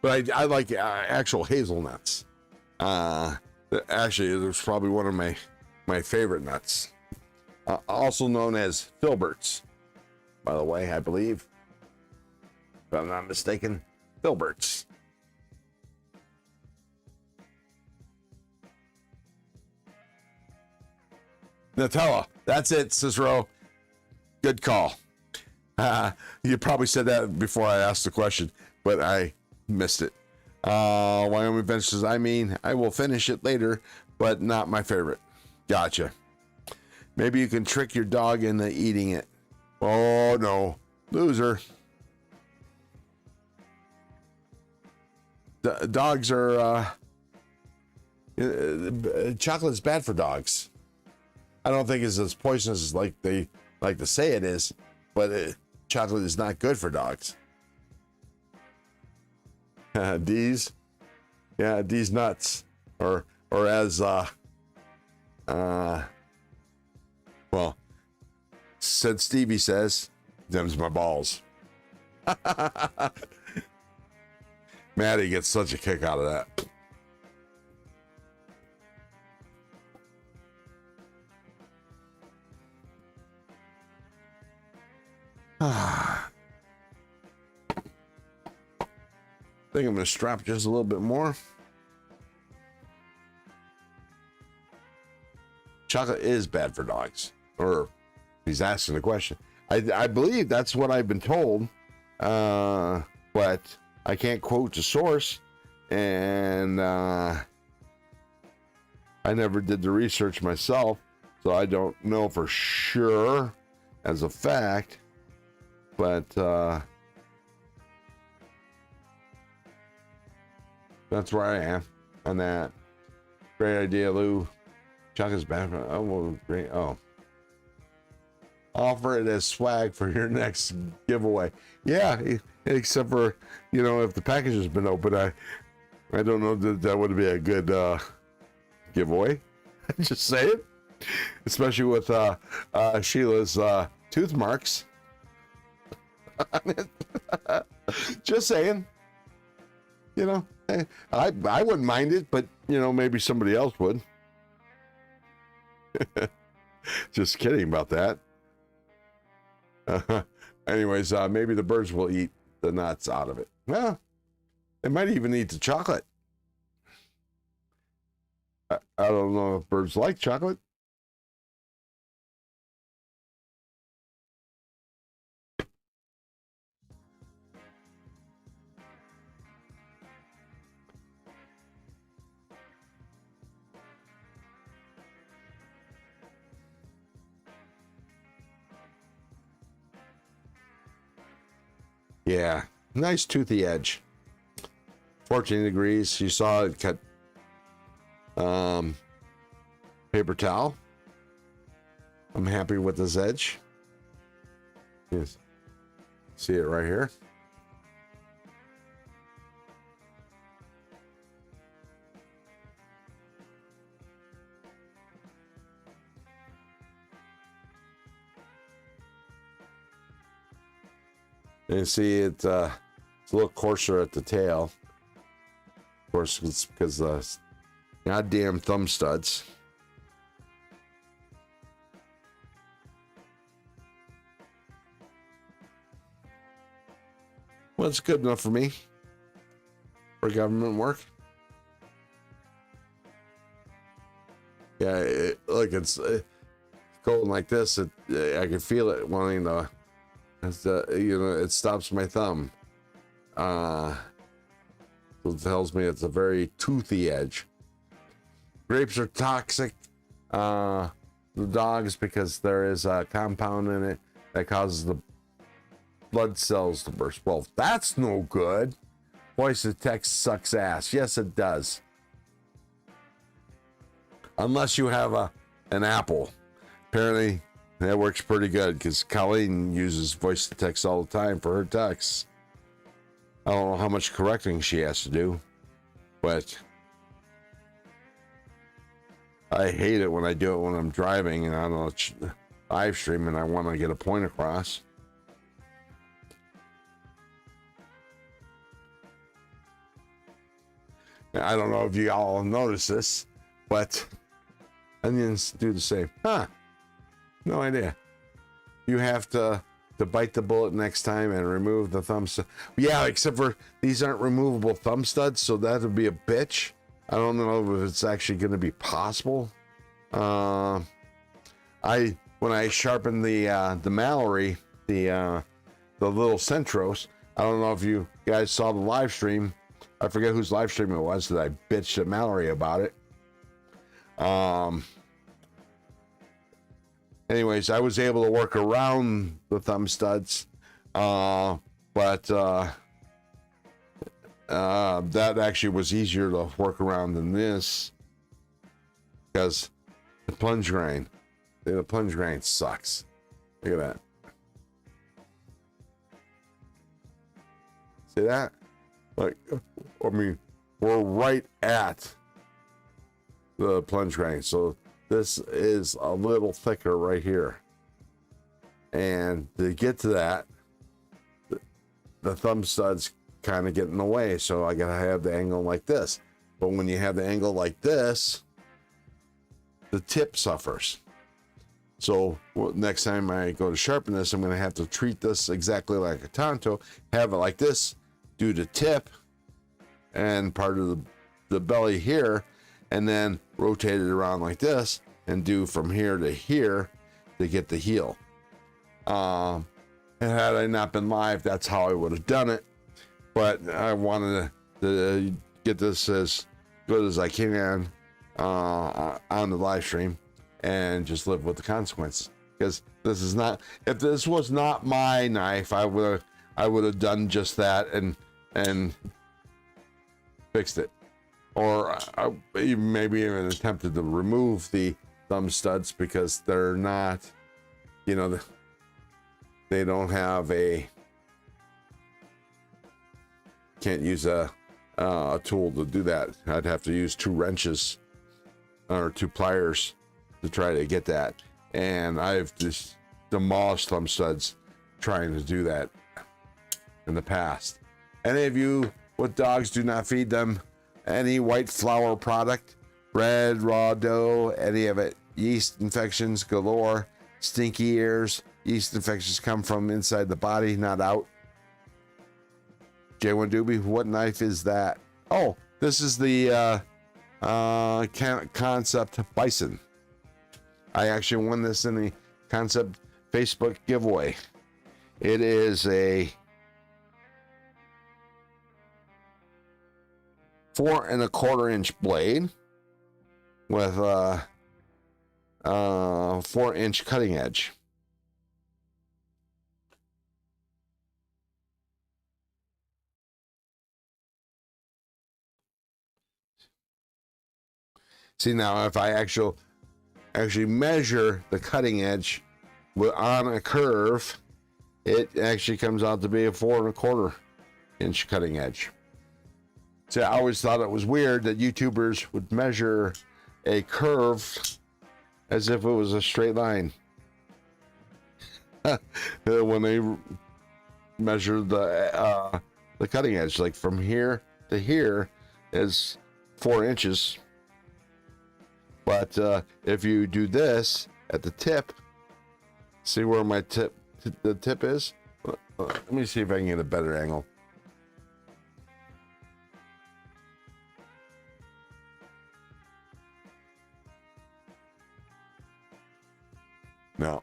But I like actual hazelnuts. Actually, it's probably one of my favorite nuts. Also known as filberts, by the way, I believe. If I'm not mistaken, filberts. Nutella. That's it, Cicero. Good call. You probably said that before I asked the question, but I missed it. Wyoming Bench says, I mean, I will finish it later, but not my favorite. Gotcha. Maybe you can trick your dog into eating it. Oh, no. Loser. Dogs are... chocolate's bad for dogs. I don't think it's as poisonous as like they like to say it is, but chocolate is not good for dogs. D's, yeah, D's nuts, or as well, said Stevie says, them's my balls. Maddie gets such a kick out of that. I think I'm going to strap just a little bit more. Chocolate is bad for dogs, or he's asking the question. I believe that's what I've been told, but I can't quote the source, and I never did the research myself, so I don't know for sure as a fact, but that's where I am on that. Great idea, Lou. Chocolate's bad for, oh, well, great. Oh, offer it as swag for your next giveaway. Yeah, except for, you know, if the package has been open, I don't know that would be a good giveaway. Just saying, especially with Sheila's tooth marks. Just saying, you know, I wouldn't mind it, but you know, maybe somebody else would. Just kidding about that. Anyways, maybe the birds will eat the nuts out of it. Well, they might even eat the chocolate. I don't know if birds like chocolate. Yeah, nice toothy edge. 14 degrees. You saw it cut paper towel. I'm happy with this edge. Yes. See it right here. And you see it's a little coarser at the tail. Of course, it's because the goddamn thumb studs. Well, it's good enough for me for government work. Yeah, look, it's going like this. I can feel it wanting to. You know, it stops my thumb. So it tells me it's a very toothy edge. Grapes are toxic. The dogs, because there is a compound in it that causes the blood cells to burst. Well, that's no good. Voice of text sucks ass. Yes, it does. Unless you have an Apple. Apparently, that works pretty good because Colleen uses voice to text all the time for her texts. I don't know how much correcting she has to do, but I hate it when I do it when I'm driving and on a live stream and I want to get a point across. I don't know if you all notice this, but onions do the same. Huh. No idea. You have to bite the bullet next time and remove the thumb stud. Yeah, except for these aren't removable thumb studs, so that would be a bitch. I don't know if it's actually going to be possible. When I sharpened the Mallory, the the little Centros. I don't know if you guys saw the live stream. I forget whose live stream it was that I bitched at Mallory about it. Anyways, I was able to work around the thumb studs, but that actually was easier to work around than this, because the plunge grind sucks. Look at that. See that? Like, I mean, we're right at the plunge grind, so this is a little thicker right here, and to get to that, the thumb studs kind of get in the way, so I gotta have the angle like this. But when you have the angle like this, the tip suffers. So next time I go to sharpen this, I'm gonna have to treat this exactly like a Tonto, have it like this, do the tip and part of the belly here, and then rotate it around like this and do from here to here to get the heel. And had I not been live, that's how I would have done it. But I wanted to get this as good as I can on the live stream and just live with the consequence. Because this is not, if this was not my knife, I would have done just that and fixed it. Or maybe even attempted to remove the thumb studs, because they're not, you know, they don't have a, can't use a tool to do that. I'd have to use 2 wrenches or 2 pliers to try to get that, and I've just demolished thumb studs trying to do that in the past. Any of you with dogs, do not feed them any white flour product, bread, raw dough, any of it. Yeast infections galore, stinky ears. Yeast infections come from inside the body, not out. J1 Doobie, what knife is that? Oh, this is the Concept Bison. I actually won this in the Concept Facebook giveaway. It is a 4 1/4 inch blade with a 4 inch cutting edge. See, now if I actually measure the cutting edge on a curve, it actually comes out to be a 4 1/4 inch cutting edge. See, I always thought it was weird that YouTubers would measure a curve as if it was a straight line. When they measure the cutting edge, like from here to here is 4 inches. But if you do this at the tip, see where the tip is? Let me see if I can get a better angle. No,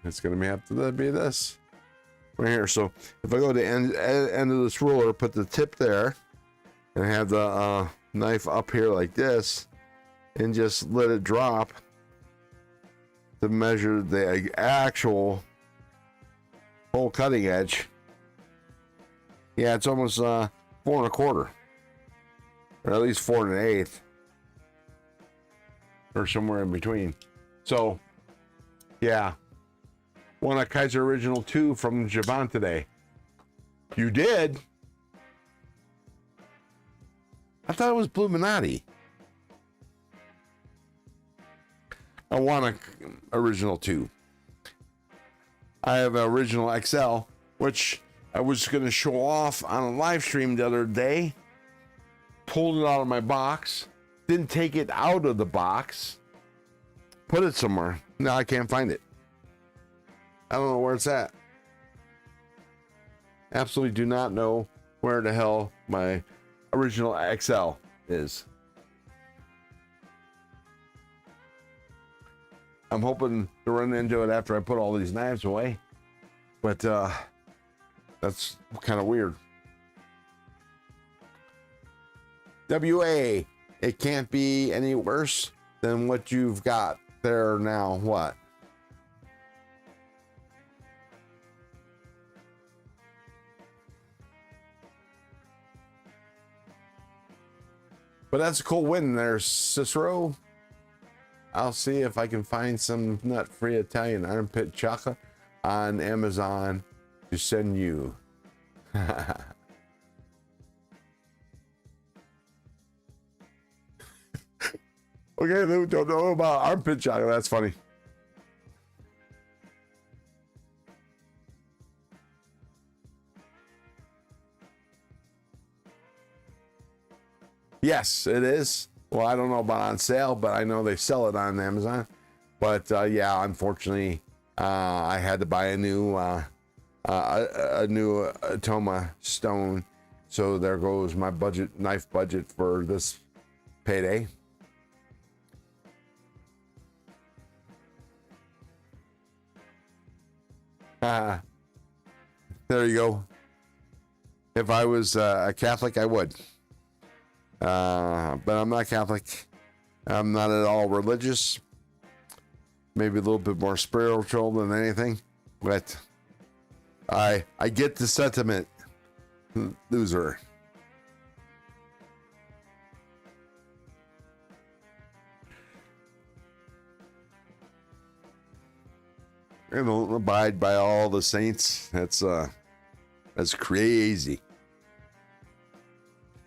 it's gonna have to be this right here. So if I go to the end of this ruler, put the tip there, and have the knife up here like this, and just let it drop to measure the actual whole cutting edge. Yeah, it's almost 4 1/4, or at least 4 1/8, or somewhere in between. So, yeah, won a Kaiser Original 2 from Javon today. You did? I thought it was BOMATA. I won a Original 2. I have an Original XL, which I was going to show off on a live stream the other day. Pulled it out of my box. Didn't take it out of the box. Put it somewhere. Now I can't find it. I don't know where it's at. Absolutely do not know where the hell my Original XL is. I'm hoping to run into it after I put all these knives away. But that's kind of weird. WA, it can't be any worse than what you've got there now. What? But that's a cool win there, Cicero. I'll see if I can find some nut-free Italian armpit chocolate on Amazon to send you. Okay, they don't know about armpit chocolate. That's funny. Yes, it is. Well, I don't know about on sale, but I know they sell it on Amazon. But yeah, unfortunately, I had to buy a new Toma stone. So there goes my knife budget for this payday. There you go. If I was a Catholic, I would. But I'm not Catholic. I'm not at all religious. Maybe a little bit more spiritual than anything. But I get the sentiment, loser. And don't abide by all the saints. That's crazy.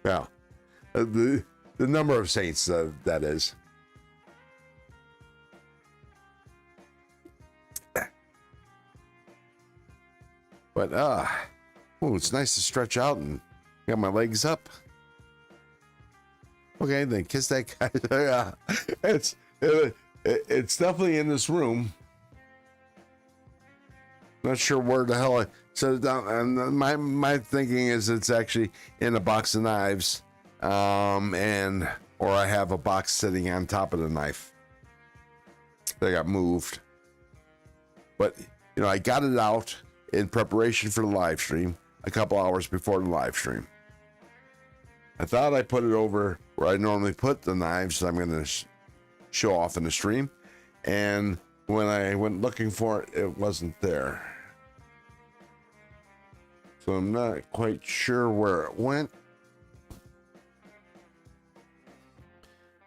Yeah, the number of saints that is. But oh, it's nice to stretch out and got my legs up. Okay, then kiss that guy. Yeah, it's definitely in this room. Not sure where the hell I set it down. And my thinking is it's actually in a box of knives, or I have a box sitting on top of the knife that got moved. But I got it out in preparation for the live stream a couple hours before the live stream. I thought I put it over where I normally put the knives that I'm going to show off in the stream, and when I went looking for it, it wasn't there. So I'm not quite sure where it went.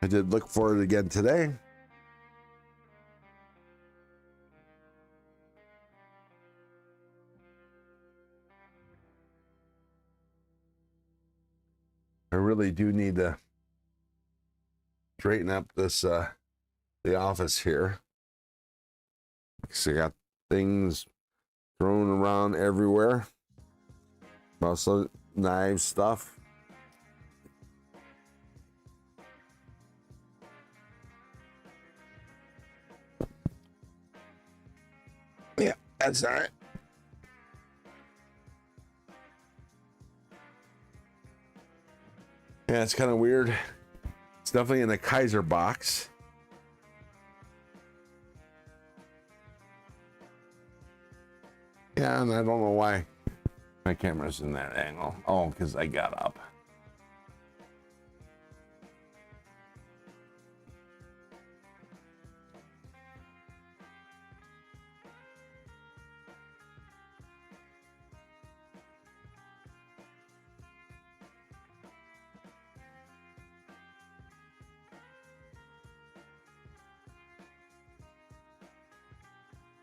I did look for it again today. I really do need to straighten up this the office here. So I got things thrown around everywhere. Also knives stuff. Yeah, that's all right. Yeah, it's kind of weird. It's definitely in a Kaiser box. Yeah, and I don't know why my camera's in that angle. Oh, because I got up.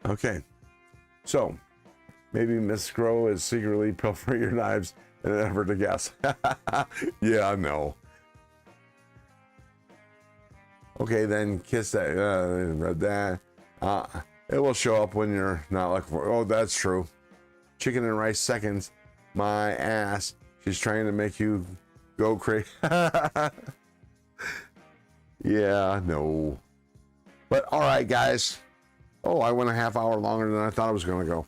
Okay, so maybe Miss Crow is secretly pilfering your knives in an effort to guess. Yeah, I know. Okay, then kiss that. It will show up when you're not looking for it. Oh, that's true. Chicken and rice seconds. My ass. She's trying to make you go crazy. Yeah, no. But all right, guys. Oh, I went a half hour longer than I thought I was going to go.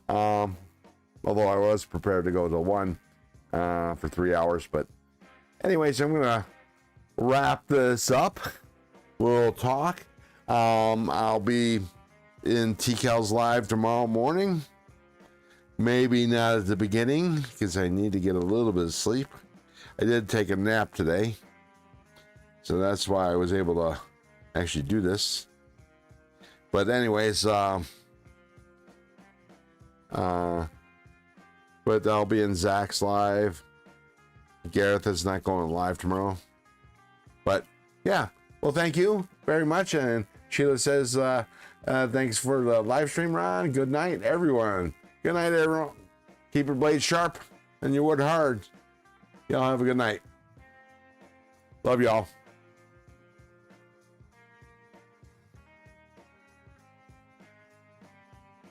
Although I was prepared to go to 1 for 3 hours. But anyways, I'm going to wrap this up. We'll talk. I'll be in TCAL's live tomorrow morning. Maybe not at the beginning because I need to get a little bit of sleep. I did take a nap today, so that's why I was able to actually do this. But anyways, but I'll be in Zach's live. Gareth is not going live tomorrow. But yeah, well, thank you very much. And Sheila says, thanks for the live stream, Ron. Good night, everyone. Good night, everyone. Keep your blade sharp and your wood hard. Y'all have a good night. Love y'all.